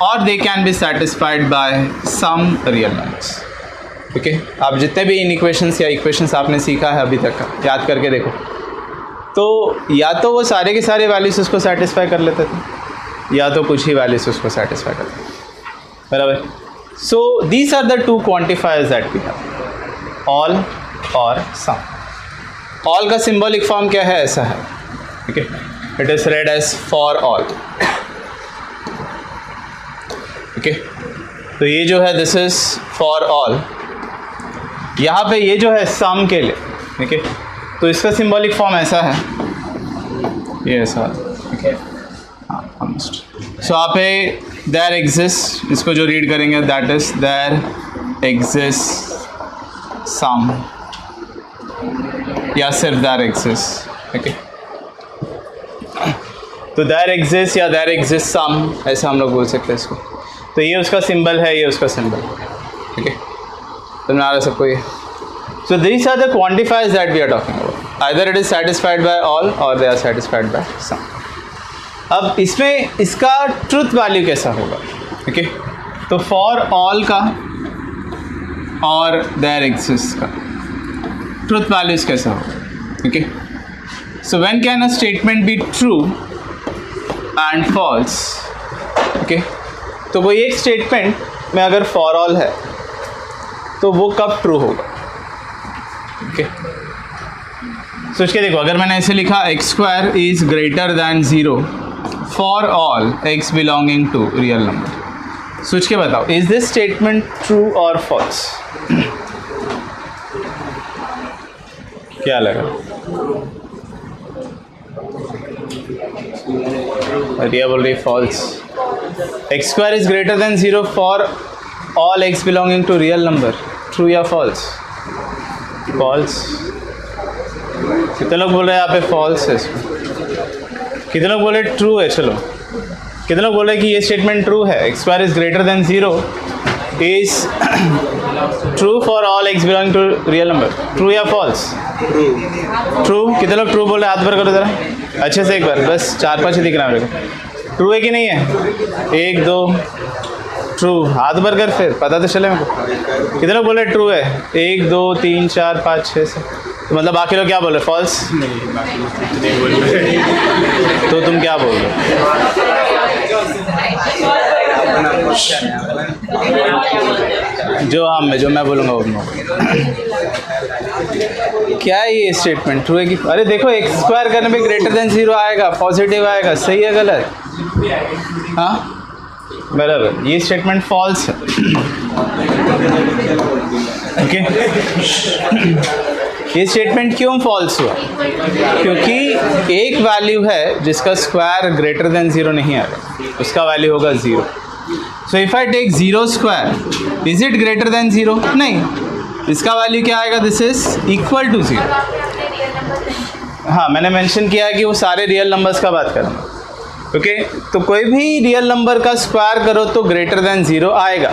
और they can be satisfied by some real numbers. Okay, आप जितने भी इनइक्वेशंस या इक्वेशंस आपने सीखा है अभी तक का याद करके देखो, तो या तो वो सारे के सारे वैल्यूज उसको सेटिस्फाई कर लेते थे या तो कुछ ही वैल्यूज उसको सेटिस्फाई करते थे. बराबर. So these are the 2 quantifiers that we have, all or some. all का symbolic form क्या है? ऐसा है. Okay, it is read as for all. Okay, तो ये जो है this is for all. यहाँ पे ये जो है sum के लिए. Okay, तो इसका symbolic form ऐसा है, ये ऐसा. Okay, हाँ, almost. So यहाँ पे there exists, इसको जो रीड करेंगे that is there exists some, या सिर्फ there exists. ओके, तो there exists या there exists some, ऐसा हम लोग बोल सकते हैं इसको. तो ये उसका सिंबल है, ये उसका सिंबल. ठीक है, समझ आ रहा है सबको ये? So these are the quantifiers that we are talking about. Either it is satisfied by all or they are satisfied by some. अब इसमें इसका ट्रूथ वैल्यू कैसा होगा? ओके, तो फॉर ऑल का और देयर एग्जिस्ट का ट्रूथ वैल्यूज कैसा होगा? Okay, so when can a statement be true and false? Okay, तो कोई एक स्टेटमेंट में अगर फॉर ऑल है तो वो कब ट्रू होगा? ओके, सोच के देखो, अगर मैंने ऐसे लिखा x square is greater than 0 for all x belonging to real number, सोच के बताओ, is this statement true or false? क्या लगा? रिया बोल रही false. X square is greater than 0 for all x belonging to real number, true या false? False. कितने लोग बोल रहे हैं यहाँ पे फॉल्स है इसमें? कितने लोग बोल रहे ट्रू है? चलो, कितने लोग बोल रहे हैं कि ये स्टेटमेंट ट्रू है? X square is greater than 0 is true for all x belonging to real number, true या फॉल्स? ट्रू. कितने लोग ट्रू बोल रहे हैं? हाथ भर करो ज़रा अच्छे से एक बार, बस 4-5 ही दिख रहा है मेरे को. ट्रू है कि नहीं है? 1 2 ट्रू. हाथ भर कर फिर पता तो चले मेरे को. कितने लोग बोले ट्रू है? 1 2 3 4 5 6 7. तो मतलब बाकी लोग क्या बोल रहे? फॉल्स. तो तुम क्या बोल रहे जो मैं बोलूँगा वो क्या है? ये स्टेटमेंट ट्रू है कि? अरे देखो, एक्स स्क्वायर करने पे ग्रेटर देन 0 आएगा, पॉजिटिव आएगा. सही है गलत? हाँ बराबर. ये स्टेटमेंट फॉल्स है. ओके, ये स्टेटमेंट क्यों फॉल्स हुआ? क्योंकि एक वैल्यू है जिसका स्क्वायर ग्रेटर देन 0 नहीं आएगा, उसका वैल्यू होगा 0. So if I take 0 square, is it greater than 0? नहीं, इसका वैल्यू क्या आएगा? This is equal to 0. हाँ, मैंने मेंशन किया है कि वो सारे रियल नंबर्स का बात कर रहा हूँ. ओके, तो कोई भी रियल नंबर का स्क्वायर करो तो ग्रेटर देन 0 आएगा.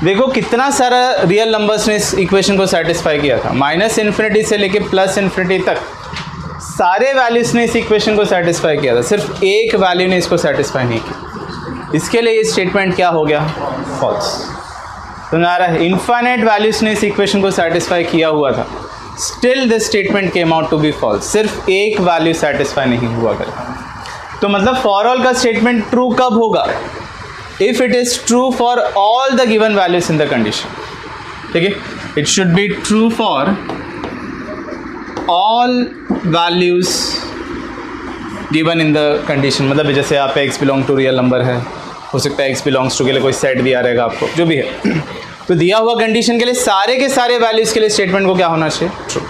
देखो कितना सारा रियल नंबर्स ने इस इक्वेशन को सेटिस्फाई किया था. -∞ से लेके +∞ तक सारे वैल्यूज ने इस इक्वेशन को सेटिस्फाई किया था, सिर्फ एक वैल्यू ने इसको सेटिस्फाई नहीं किया. इसके लिए ये स्टेटमेंट क्या हो गया? फॉल्स. तो ना रहा है, इनफाइनाइट वैल्यूज ने इस इक्वेशन को सेटिस्फाई किया हुआ था, still this statement came out to be false. सिर्फ एक वैल्यू सेटिस्फाई नहीं हुआ करे. तो मतलब फॉर ऑल का स्टेटमेंट ट्रू कब होगा? If it is true for all the given values in the condition. ठीक है, it should be true for all values given in the condition. मतलब जैसे आप पे x belong to real number है, हो सकता है एक्स बिलोंग्स टू के लिए कोई सेट दिया रहेगा आपको, जो भी है. तो दिया हुआ कंडीशन के लिए सारे के सारे वैल्यूज के लिए स्टेटमेंट को क्या होना चाहिए? ट्रू.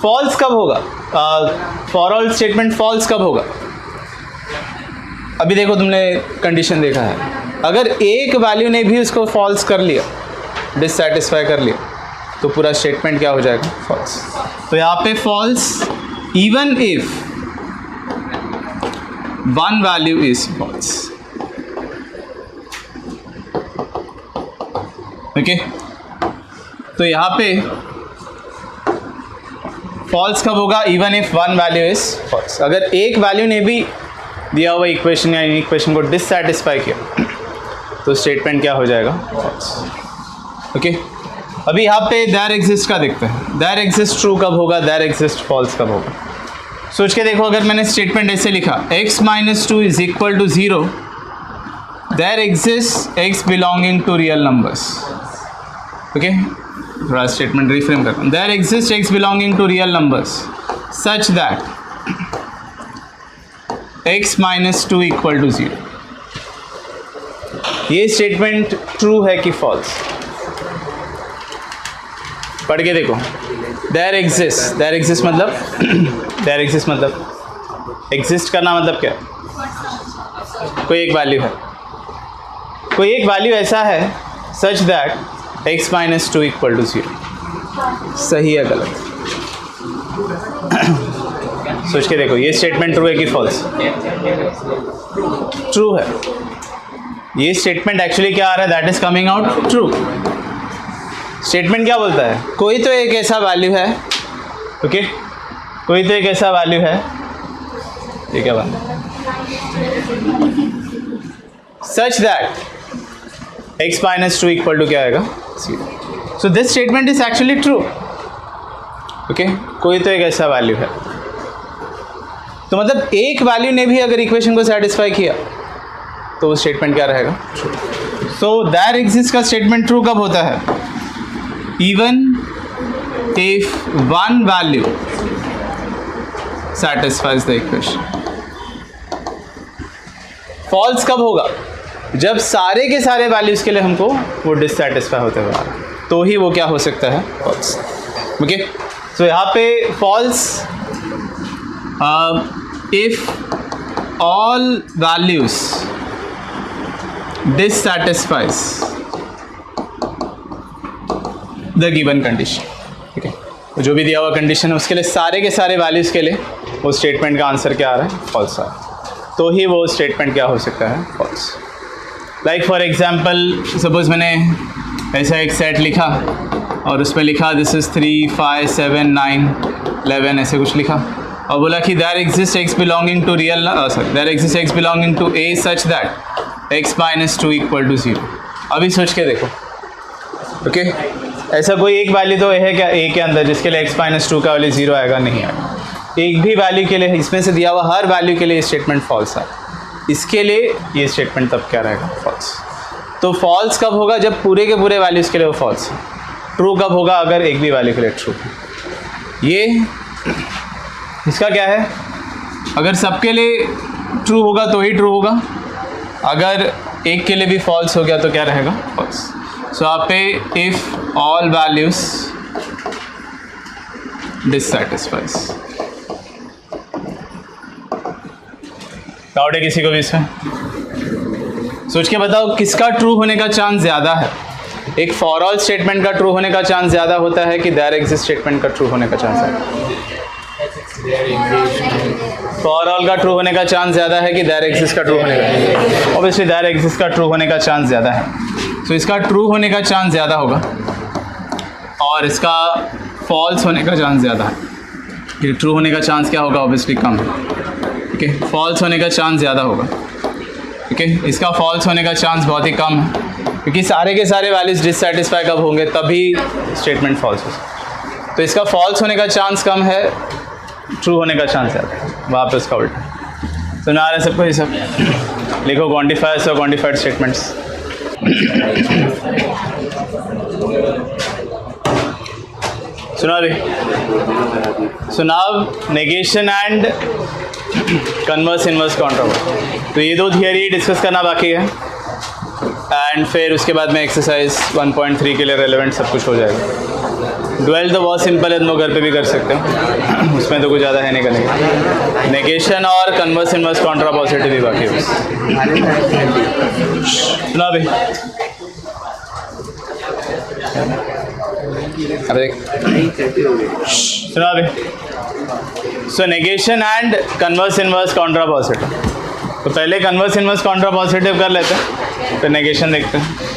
फॉल्स कब होगा? फॉर ऑल स्टेटमेंट फॉल्स कब होगा? अभी देखो, तुमने कंडीशन देखा है, अगर एक वैल्यू ने भी उसको फॉल्स कर लिया, डिससेटिस्फाई कर लिया, तो पूरा स्टेटमेंट क्या हो जाएगा? फॉल्स. तो यहाँ पे false even if one value is false. Okay, तो यहाँ पे फॉल्स कब होगा? Even if one value is false. अगर एक वैल्यू ने भी दिया हुआ इक्वेशन या इक्वेशन को डिससेटिस्फाई किया तो स्टेटमेंट क्या हो जाएगा? फॉल्स. ओके, अभी यहाँ पे देयर एग्जिस्ट का देखते हैं. देयर एग्जिस्ट ट्रू कब होगा? देयर एग्जिस्ट फॉल्स कब होगा? सोच के देखो, अगर मैंने स्टेटमेंट ऐसे लिखा x - 2 is equal to 0, there exist x belonging to real numbers. Okay, थोड़ा स्टेटमेंट रिफ्रेम करता हूँ. There exist x belonging to real numbers such that x - 2 equal to 0. ये स्टेटमेंट ट्रू है कि फॉल्स? पढ़ के देखो. देयर एग्जिस्ट मतलब देयर एग्जिस्ट मतलब एग्जिस्ट करना मतलब क्या? कोई एक वैल्यू है, कोई एक वैल्यू ऐसा है such that x - 2 equal to 0. सही है गलत? सोच के देखो, ये स्टेटमेंट ट्रू है कि फॉल्स? ट्रू है. ये स्टेटमेंट एक्चुअली क्या आ रहा है? That is coming out true. Statement क्या बोलता है, कोई तो एक ऐसा वैल्यू है, ओके, कोई तो एक ऐसा वैल्यू है, ये क्या बात है, such that x minus 2 equal to क्या आएगा 0. So this statement is actually true, okay, कोई तो एक ऐसा वैल्यू है. तो मतलब एक वैल्यू ने भी अगर इक्वेशन को सेटिस्फाई किया तो वो स्टेटमेंट क्या रहेगा, ट्रू. सो देयर एग्जिस्ट का स्टेटमेंट ट्रू कब होता है, even if one value satisfies the equation. False कब होगा, जब सारे के सारे वैल्यूज के लिए हमको वो डिससेटिस्फाई होते हुए आ रहा है, तो ही वो क्या हो सकता है, फॉल्स. ओके, सो यहाँ पे false if all values dissatisfies the given condition. ठीक है, जो भी दिया हुआ कंडीशन है उसके लिए सारे के सारे वैल्यूज़ के लिए वो स्टेटमेंट का आंसर क्या आ रहा है, फॉल्स आ रहा है, तो ही वो स्टेटमेंट क्या हो सकता है, false. Like for example, suppose मैंने ऐसा एक सेट लिखा और उसमें लिखा दिस इज़ 3, 5, 7, 9, 11 ऐसे कुछ लिखा और बोला कि there exist x belonging to real, sorry, there exist x belonging to A such that x minus 2 equal to 0. अभी सोच के देखो, ओके, ऐसा कोई एक वैल्यू तो है क्या a के अंदर जिसके लिए x माइनस 2 का वैल्यू 0 आएगा, नहीं आएगा. एक भी वैल्यू के लिए, इसमें से दिया हुआ हर वैल्यू के लिए स्टेटमेंट फॉल्स है, इसके लिए ये स्टेटमेंट तब क्या रहेगा, फॉल्स. तो फॉल्स कब होगा, जब पूरे के पूरे वैल्यूज़ के लिए वो फॉल्स है. ट्रू कब होगा, अगर एक भी वैल्यू के लिए ट्रू. ये इसका क्या है, अगर सबके लिए ट्रू होगा तो ही ट्रू होगा, अगर एक के लिए भी फॉल्स हो गया तो क्या रहेगा, फॉल्स. सो आप पे इफ ऑल वैल्यूज डिससैटिस्फाइज. डाउट है किसी को भी इसमें, सोच के बताओ किसका ट्रू होने का चांस ज़्यादा है. एक फॉर ऑल स्टेटमेंट का ट्रू होने का चांस ज़्यादा होता है कि देयर एग्जिस्ट स्टेटमेंट का ट्रू होने का चांस ज़्यादा है. फॉर ऑल का ट्रू होने का चांस ज़्यादा है कि देयर एग्जिस्ट का ट्रू होने का, ऑब्वियसली देयर एग्जिस्ट का ट्रू होने का चांस ज़्यादा है. तो इसका ट्रू होने का चांस ज़्यादा होगा और इसका फॉल्स होने का चांस ज़्यादा है. ये ट्रू होने का चांस क्या होगा, ऑब्वियसली कम है. ठीक है, फॉल्स होने का चांस ज़्यादा होगा. ठीक है, इसका फॉल्स होने का चांस बहुत ही कम है क्योंकि सारे के सारे वैल्यूज डिससेटिस्फाई कब होंगे, तभी स्टेटमेंट फॉल्स हो सकता. तो इसका फॉल्स होने का चांस कम है, ट्रू होने का चांस ज़्यादा है, वहाँ पे उसका उल्टा. सुना आ रहा है सबको ये सब, लिखो क्वान्टिफायर्स और क्वान्टिफाइड स्टेटमेंट्स. सुना भी, सुनाव नेगेशन एंड कन्वर्स इनवर्स कॉन्ट्रावर्स. तो ये दो थियरी डिस्कस करना बाकी है एंड फिर उसके बाद में एक्सरसाइज 1.3 के लिए रेलेवेंट सब कुछ हो जाएगा. डुअल तो बहुत सिंपल है, तुम घर पे भी कर सकते हो, उसमें तो कुछ ज़्यादा है नहीं करने का. नेगेशन और कन्वर्स इनवर्स कॉन्ट्रापॉजिटिव भी बाकी है. सुना भाई, अरे सुना भाई. सो negation and converse inverse contrapositive. तो पहले कन्वर्स इनवर्स कॉन्ट्रापॉजिटिव कर लेते हैं, फिर नेगेशन देखते हैं.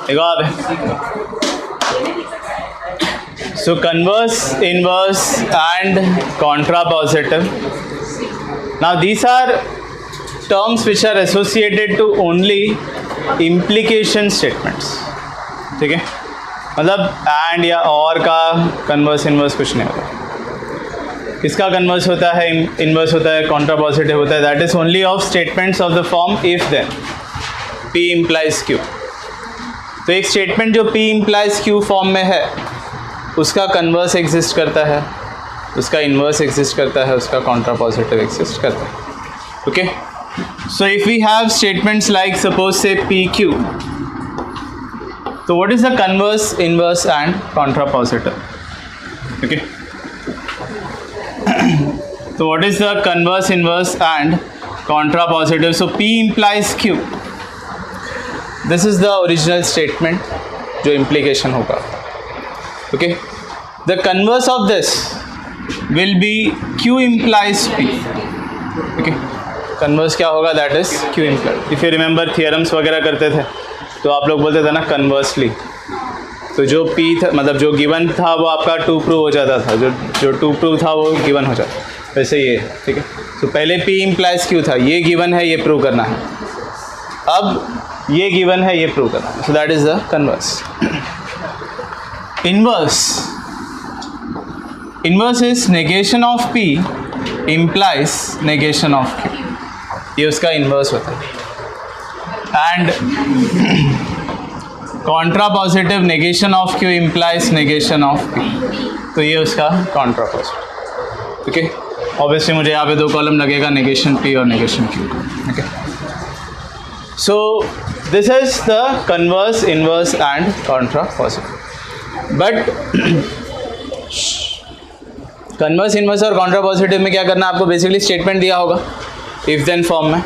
देखो आप, so converse, inverse and contrapositive. Now these are terms which are associated to only implication statements. ठीक है, मतलब and या और का converse inverse कुछ नहीं होता. इसका कन्वर्स होता है, इनवर्स होता है, कॉन्ट्रापॉजिटिव होता है. That is only of statements of the form if then P implies Q. तो एक स्टेटमेंट जो P implies Q फॉर्म में है उसका कन्वर्स एग्जिस्ट करता है, उसका इनवर्स एग्जिस्ट करता है, उसका कॉन्ट्रापॉजिटिव एग्जिस्ट करता है. Okay, so if we have statements like suppose say PQ, तो what is the converse, inverse and contrapositive. Okay, so what is the converse, inverse and contrapositive? So P implies Q. This is the original statement जो implication होगा. Okay, the converse of this will B Q implies P. Okay, converse क्या होगा, that is Q implies. If you remember theorems वगैरह करते थे तो आप लोग बोलते थे ना कन्वर्सली, तो जो P था मतलब जो गिवन था वो आपका टू प्रूव हो जाता था, जो टू प्रूव था वो गिवन हो जाता. वैसे ये ठीक है. तो पहले P implies Q था, ये गिवन है, ये प्रूव करना है. अब ये गिवन है, ये प्रूव करना है. So that is the converse. Inverse is negation of P implies negation of Q. ये उसका इनवर्स होता है. And contrapositive negation of Q implies negation of P. तो ये उसका कॉन्ट्रापॉजिटिव. ओके, ऑब्वियसली मुझे यहाँ पे दो कॉलम लगेगा, नेगेशन P और negation Q. Okay, so this is the converse, inverse and contrapositive. But converse, inverse और कॉन्ट्रापॉजिटिव में क्या करना है आपको, बेसिकली स्टेटमेंट दिया होगा इफ देन फॉर्म में,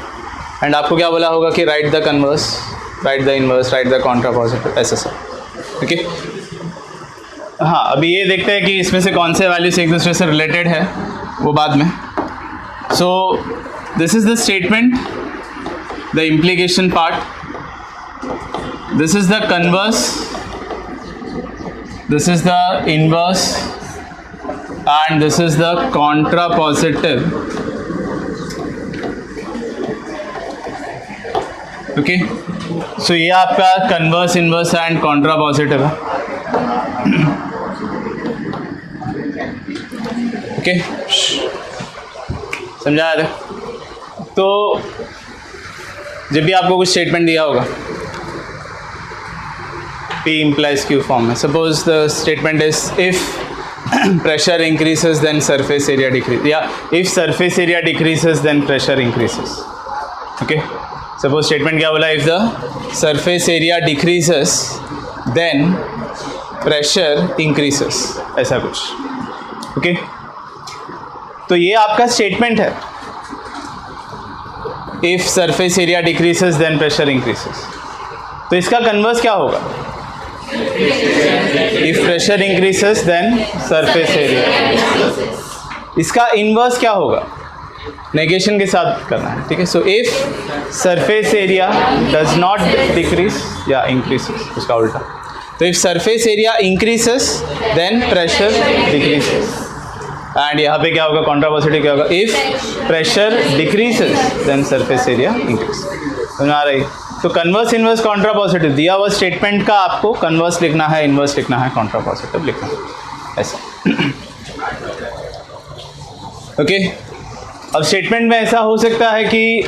एंड आपको क्या बोला होगा कि write the converse, write the inverse, write the contrapositive, ऐसा सब. ओके, हाँ, अभी ये देखते हैं कि इसमें से कौन से वैल्यूज एक दूसरे से रिलेटेड है, वो बाद में. सो this is the statement, the implication part. This is the converse, this is the inverse and this is the contrapositive. Okay, so ये आपका converse, inverse and contrapositive है. Okay, समझा रहे? तो जब भी आपको कुछ स्टेटमेंट दिया होगा P implies Q फॉर्म में, suppose the statement is if pressure increases then surface area decreases, yeah, if surface area decreases then pressure increases. Okay, suppose statement क्या बोला, if the surface area decreases then pressure increases, ऐसा कुछ. Okay, तो ये आपका statement है, if surface area decreases then pressure increases. तो इसका कन्वर्स क्या होगा, if pressure increases then surface area. इसका इनवर्स क्या होगा, नेगेशन के साथ करना है. ठीक है, सो if surface area does not decrease या increases, उसका उल्टा. तो if surface area increases then pressure decreases. And यहाँ पे क्या होगा, कॉन्ट्रापॉजिटिव क्या होगा, if pressure decreases then surface area increases. समझ आ रही. तो कन्वर्स, इनवर्स, कॉन्ट्रापॉजिटिव दिया हुआ स्टेटमेंट का आपको कन्वर्स लिखना है, इनवर्स लिखना है, कॉन्ट्रापॉजिटिव लिखना है, ऐसा. ओके, अब स्टेटमेंट में ऐसा हो सकता है कि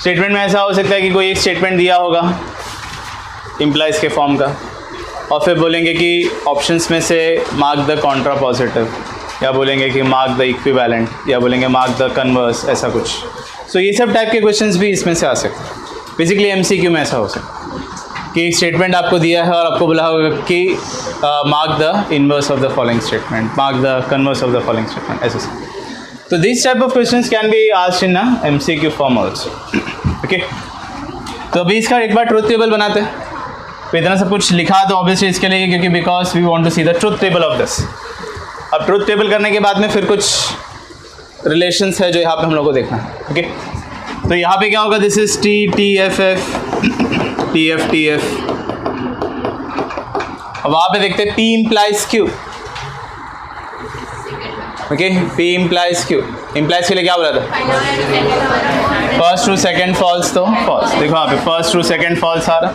स्टेटमेंट में ऐसा हो सकता है कि कोई एक स्टेटमेंट दिया होगा इम्प्लाइज के फॉर्म का, और फिर बोलेंगे कि ऑप्शंस में से मार्क द कॉन्ट्रापॉजिटिव, या बोलेंगे कि मार्क द इक्विवेलेंट, या बोलेंगे मार्क द कन्वर्स, ऐसा कुछ. सो ये सब टाइप के क्वेश्चंस भी इसमें से आ सकते हैं. बेसिकली MCQ में ऐसा हो सकता है कि एक स्टेटमेंट आपको दिया है और आपको बोला होगा कि mark the inverse of the following statement, mark the converse of the following statement, ऐसे. तो this type of questions can be asked in MCQ form also. Okay, तो अभी इसका एक बार ट्रुथ टेबल बनाते हैं. तो इतना सब कुछ लिखा तो ऑब्वियसली इसके लिए, क्योंकि because we want to see the truth table of this. अब ट्रुथ टेबल करने के बाद में फिर कुछ रिलेशंस है जो यहाँ पे हम लोग को देखना है. ओके, तो यहाँ पे क्या होगा, this is T T F F T F T F. अब वहाँ पे देखते हैं P implies Q. Okay, P implies Q. implies के लिए क्या बोला था, फर्स्ट टू सेकेंड फॉल्स, तो फॉल्स. देखो यहाँ पे फर्स्ट टू सेकेंड फॉल्स आ रहा.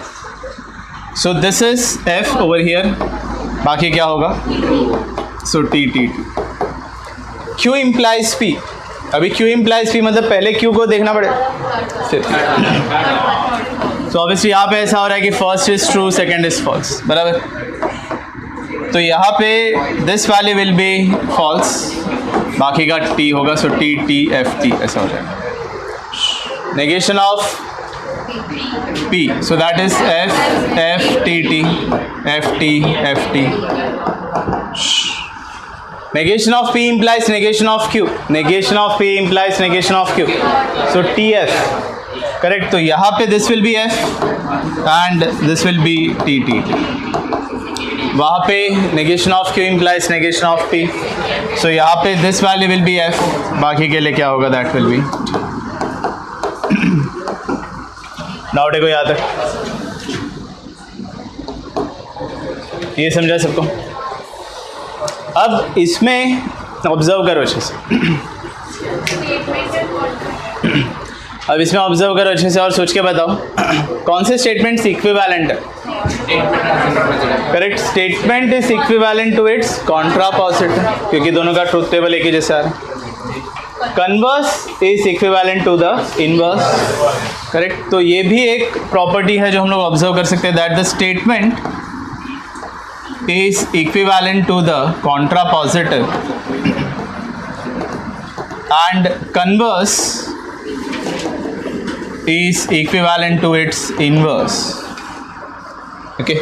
सो this is F over here, बाकी क्या होगा, सो T T T. Q implies P. अभी Q implies P मतलब पहले Q को देखना पड़ेगा. तो ऑब्वियसली यहाँ पे ऐसा हो रहा है कि first is true, second is false, बराबर. तो यहाँ पे this value will be false, बाकी का T होगा, सो T T F T ऐसा हो जाएगा. Negation of P, so that is F F T T F T F T. Negation of P implies negation of Q. Negation of P implies negation of Q. So TF. Correct. तो यहाँ पे this will be F and this will be T T T. वहाँ पे negation of Q implies negation of P, so यहाँ पे this value will be F, बाकी के लिए क्या होगा दैट विल बी। डाउट है कोई यहाँ तक? ये समझा सबको? अब इसमें ऑब्जर्व करो अच्छे से। अब इसमें ऑब्जर्व करो अच्छे से और सोच के बताओ कौन से स्टेटमेंट्स इक्विवेलेंट है। Correct, statement is equivalent to its contrapositive, क्योंकि दोनों का ट्रूथ टेबल एक ही जैसा है। Converse is equivalent to the inverse. Correct, तो ये भी एक प्रॉपर्टी है जो हम लोग ऑब्जर्व कर सकते हैं, that the statement is equivalent to the contrapositive and converse is equivalent to its inverse. Okay.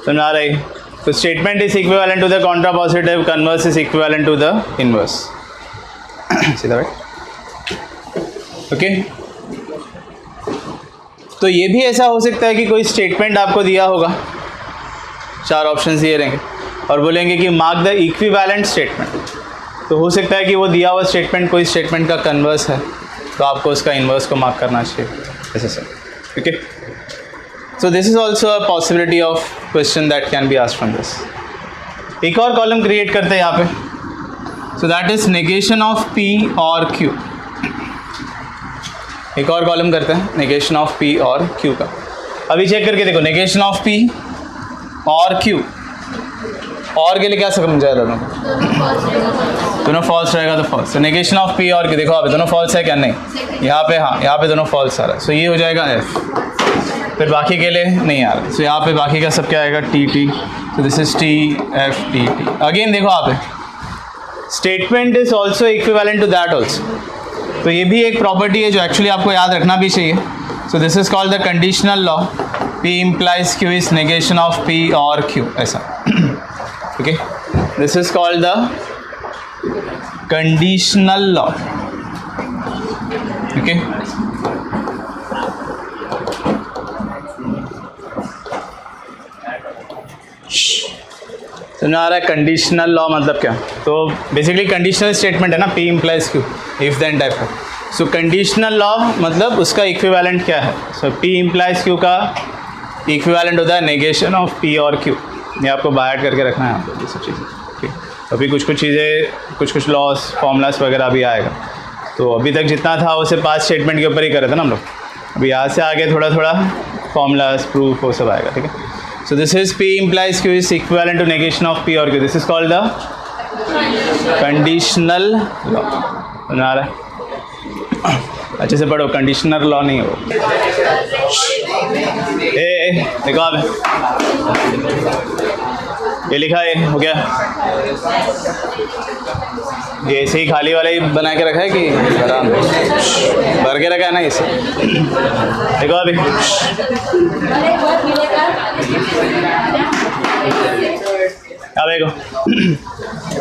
समझ आ रही? तो statement is equivalent to the contrapositive, converse is equivalent to the inverse. सीधा बैठ. Okay. तो ये भी ऐसा हो सकता है कि कोई स्टेटमेंट आपको दिया होगा, 4 ऑप्शंस दिए रहेंगे और बोलेंगे कि मार्क द इक्विवेलेंट स्टेटमेंट। तो हो सकता है कि वो दिया हुआ स्टेटमेंट कोई स्टेटमेंट का कन्वर्स है, तो आपको उसका इन्वर्स को मार्क करना चाहिए ऐसे sir. Okay, so this is also a possibility of question that can be asked from this. एक और कॉलम क्रिएट करते हैं यहाँ पे, so that is negation of P और क्यू। एक और कॉलम करते हैं नेगेशन ऑफ पी और क्यू का। अभी चेक करके देखो, नेगेशन ऑफ पी और क्यू, और के लिए क्या समझा है दोनों? दोनों फॉल्स रहेगा तो फॉल्स। तो नेगेशन ऑफ पी और क्यू, देखो अभी दोनों फॉल्स है क्या? नहीं, यहाँ पे हाँ, यहाँ पे दोनों फॉल्स आ रहा है, सो ये हो जाएगा एफ। फिर बाकी के लिए नहीं आ रहा, सो यहाँ पे बाकी का सब क्या आएगा? T T. तो this is T F T T. Again देखो यहाँ पे statement is also equivalent to that also. तो ये भी एक प्रॉपर्टी है जो एक्चुअली आपको याद रखना भी चाहिए। सो this is called the conditional law, P implies Q is negation of P और क्यू, ऐसा। Okay, this is called the conditional law. Okay. समझ आ रहा है कंडीशनल लॉ मतलब क्या? तो बेसिकली कंडीशनल स्टेटमेंट है ना, P implies Q, if then type का। सो कंडीशनल लॉ मतलब उसका इक्विवेलेंट क्या है? सो पी इम्प्लाइज क्यू का इक्विवेलेंट होता है नेगेशन ऑफ पी और क्यू। ये आपको बाय करके रखना है यहाँ पे, ये सब चीज़ें। ठीक, अभी कुछ चीज़ें, कुछ लॉस फॉर्मूलास वगैरह भी आएगा। तो अभी तक जितना था उसे 5 स्टेटमेंट के ऊपर ही कर रहे थे ना हम लोग। अभी यहाँ से आगे थोड़ा थोड़ा फॉर्मूलास, प्रूफ, वो सब आएगा। ठीक है, so this is P implies Q is equivalent to negation of P और Q. This is called the conditional law. बना रहा है, अच्छे से पढ़ो, कंडीशनल लॉ नहीं हो। देखो आप, ये लिखा है, हो गया। ये ऐसे ही खाली वाला ही बना के रखा है कि भर के रखा है ना इसे? देखो अभी अब देखो,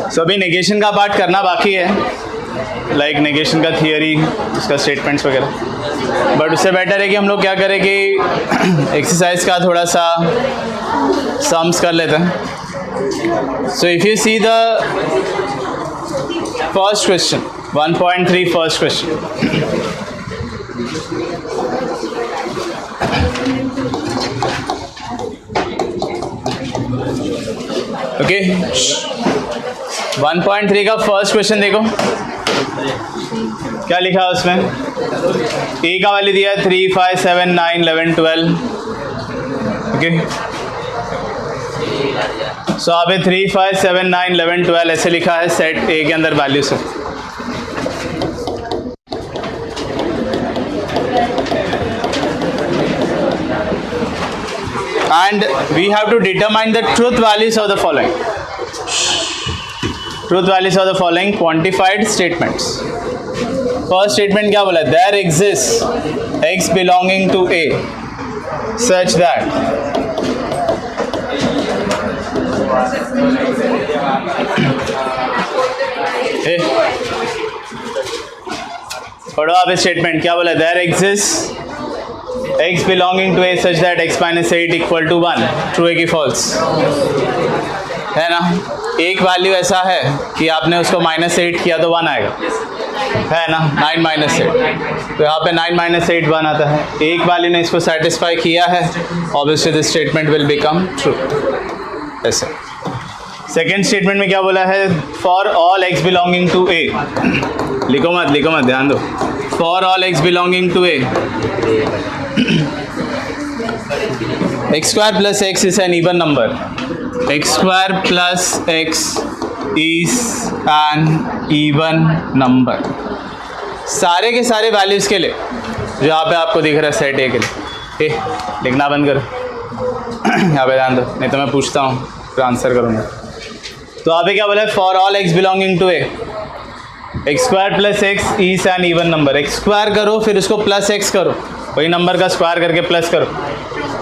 सो अभी नेगेशन का पार्ट करना बाकी है, लाइक नेगेशन का थियरी, उसका स्टेटमेंट्स वगैरह। बट उससे बेटर है कि हम लोग क्या करें कि एक्सरसाइज का थोड़ा सा सम्स कर लेते हैं। So if you see the first question, 1.3 first question. Okay, 1.3 का फर्स्ट क्वेश्चन देखो, क्या लिखा है उसमें? ए का वैल्यू दिया है 3, 5, 7, 9, 11, 12। ओके, सो यहाँ पे 3, 5, 7, 9, 11, 12 ऐसे लिखा है सेट ए के अंदर वैल्यू से। and we have to determine the truth values of the following. Truth values of the following quantified statements. First statement क्या बोला? There exists x belonging to A such that पढ़ो आप इस स्टेटमेंट, क्या बोला? There exist x belonging to a such that x minus 8 equal to 1, true है कि false? है ना, एक वैल्यू ऐसा है कि आपने उसको -8 किया तो 1 आएगा, है ना, 9 माइनस 8, तो यहाँ पे 9 माइनस 8 1 आता है। एक वैल्यू ने इसको सेटिस्फाई किया है, obviously this statement will become true. ऐसे सेकेंड स्टेटमेंट में क्या बोला है? For all x belonging to a, लिखो मत, ध्यान दो। फॉर all x belonging to a, x square plus x is an even number, x square plus x is an even number. सारे के सारे वैल्यूज़ के लिए जो यहाँ पे आपको दिख रहा है सेट ए के लिए, लिखना बंद करो, यहाँ पे ध्यान दो, नहीं तो मैं पूछता हूँ फिर आंसर करूँगा। तो यहाँ पे क्या बोला है? For all x belonging to a, x square plus x is an even number. X square करो फिर उसको प्लस एक्स करो, वही नंबर का स्क्वायर करके प्लस करो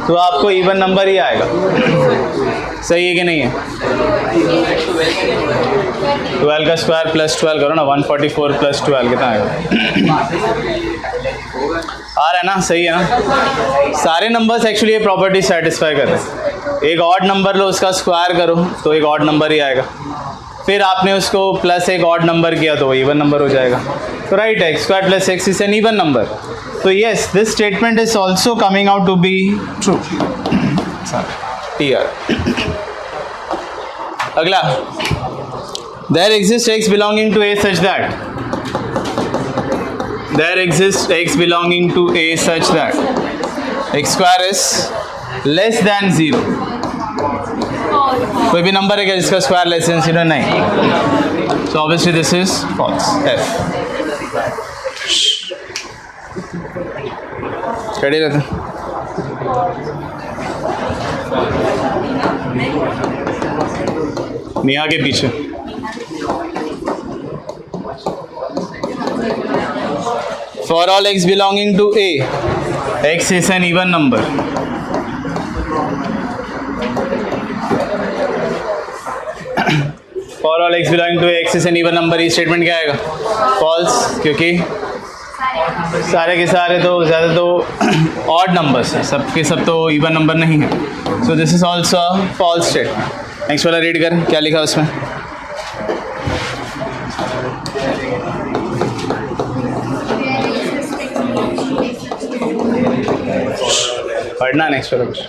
तो आपको इवन नंबर ही आएगा। सही है कि नहीं है? 12 का स्क्वायर प्लस 12 करो ना, 144 प्लस 12 कितना आएगा? आ रहा है ना? सही है ना? सारे नंबर्स एक्चुअली ये प्रॉपर्टी सेटिस्फाई कर रहे हैं। एक ऑड नंबर लो, उसका स्क्वायर करो तो एक ऑड नंबर ही आएगा, फिर आपने उसको प्लस एक ऑड नंबर किया तो वो इवन नंबर हो जाएगा। तो राइट है, x square plus x is an even number. तो yes, this statement is also coming out to be true. अगला, there exist x belonging to A such that, there exist x belonging to A such that x square is less than 0। कोई भी number है क्या जिसका square less than 0? नहीं। So obviously this is false. F ready रहते हैं। नेहा के पीछे for all x belonging to A, x is an even number. For all x belonging to x is an even number, ये statement क्या आएगा? False, क्योंकि सारे के सारे तो ज़्यादा तो ऑड नंबर्स हैं, सब के सब तो इवन नंबर नहीं है। So this is also false statement. Next वाला रीड कर, क्या लिखा उसमें? पढ़ना नेक्स्ट वाला कुछ।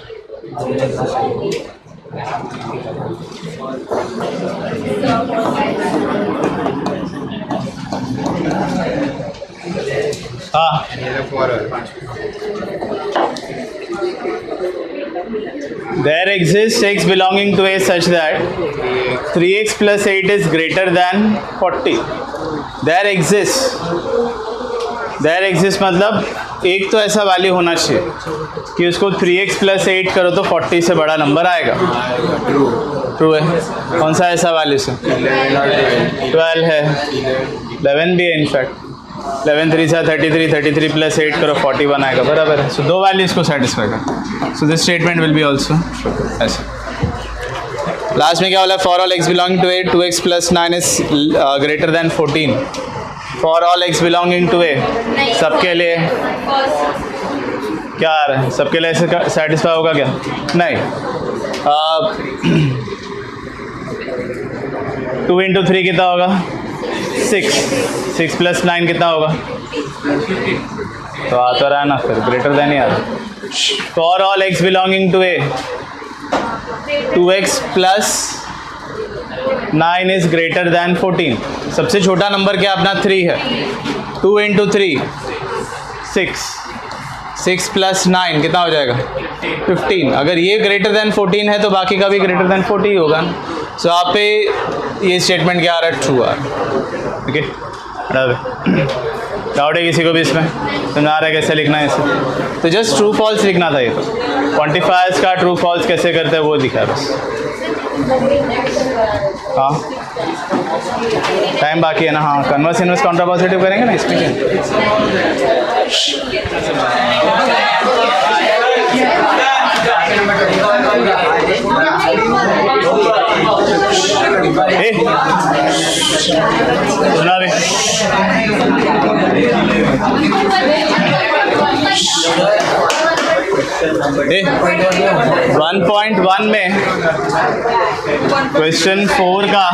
हाँ, there exists x belonging to a such that 3x plus 8 is greater than 40. There exists मतलब एक तो ऐसा वैल्यू होना चाहिए कि उसको 3x plus 8 करो तो 40 से बड़ा नंबर आएगा। ट्रू है। कौन सा ऐसा वैल्यू से? 12 है, 11 भी है इनफैक्ट। 11 3 सा 33, 33 प्लस 8 करो 41 आएगा, बराबर है। सो दो वैल्यूज़ को सेटिस्फाई कर। So this statement will be also ऐसे। लास्ट में क्या बोला? For all x belonging to A 2x plus 9 is greater than 14। For all x belonging to A, सबके लिए क्या आ रहा है? सबके लिए ऐसे सेटिस्फाई होगा क्या? नहीं। 2 इंटू 3 कितना होगा? 6 प्लस 9 कितना होगा? तो आ तो रहा है ना, फिर ग्रेटर देन ही आ रहा। For all x belonging to A 2x plus 9 is greater than 14। सबसे छोटा नंबर क्या अपना? 3 है। 2 इंटू 3 6 प्लस 9 कितना हो जाएगा? 15। अगर ये ग्रेटर देन 14 है तो बाकी का भी ग्रेटर देन 40 ही होगा। सो आप पे ये स्टेटमेंट क्या आ रहा है? ट्रू आ रहा है। ठीक है, डाउट है किसी को भी इसमें? समझ आ रहा है कैसे लिखना है इसे? तो जस्ट ट्रू फॉल्स लिखना था। ये तो क्वांटिफायर्स का ट्रू फॉल्स कैसे करते हैं वो दिखा है बस। हाँ, टाइम बाकी है ना। हाँ, कन्वर्स इनवर्स काउंटर पॉजिटिव करेंगे ना इसमें क्या? सुना भी वन 1.1 में क्वेश्चन 4 का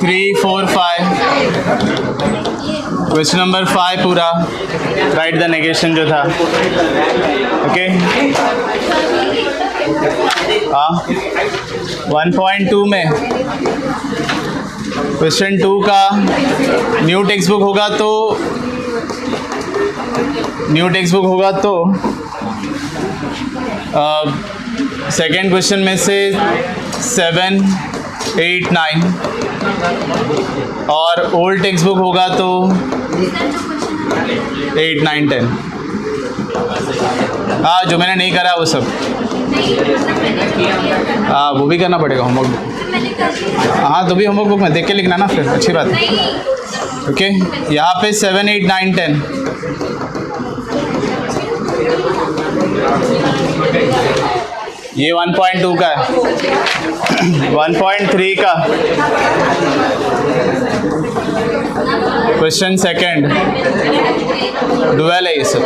3, 4, 5 क्वेश्चन नंबर 5 पूरा राइट द नेगेशन जो था. ओके हाँ 1.2 में क्वेश्चन 2 का न्यू टेक्स्ट बुक होगा तो सेकेंड क्वेश्चन में से 7, 8, 9 और ओल्ड टेक्स्ट बुक होगा तो 8, 9, 10. हाँ जो मैंने नहीं करा वो सब हाँ वो भी करना पड़ेगा होमवर्क. हाँ तो भी होमवर्क बुक में देख के लिखना ना फिर अच्छी बात है. ओके यहाँ पे 7, 8, 9, 10 ये 1.2 का है. 1.3 का क्वेश्चन सेकंड डुअल है ये सब.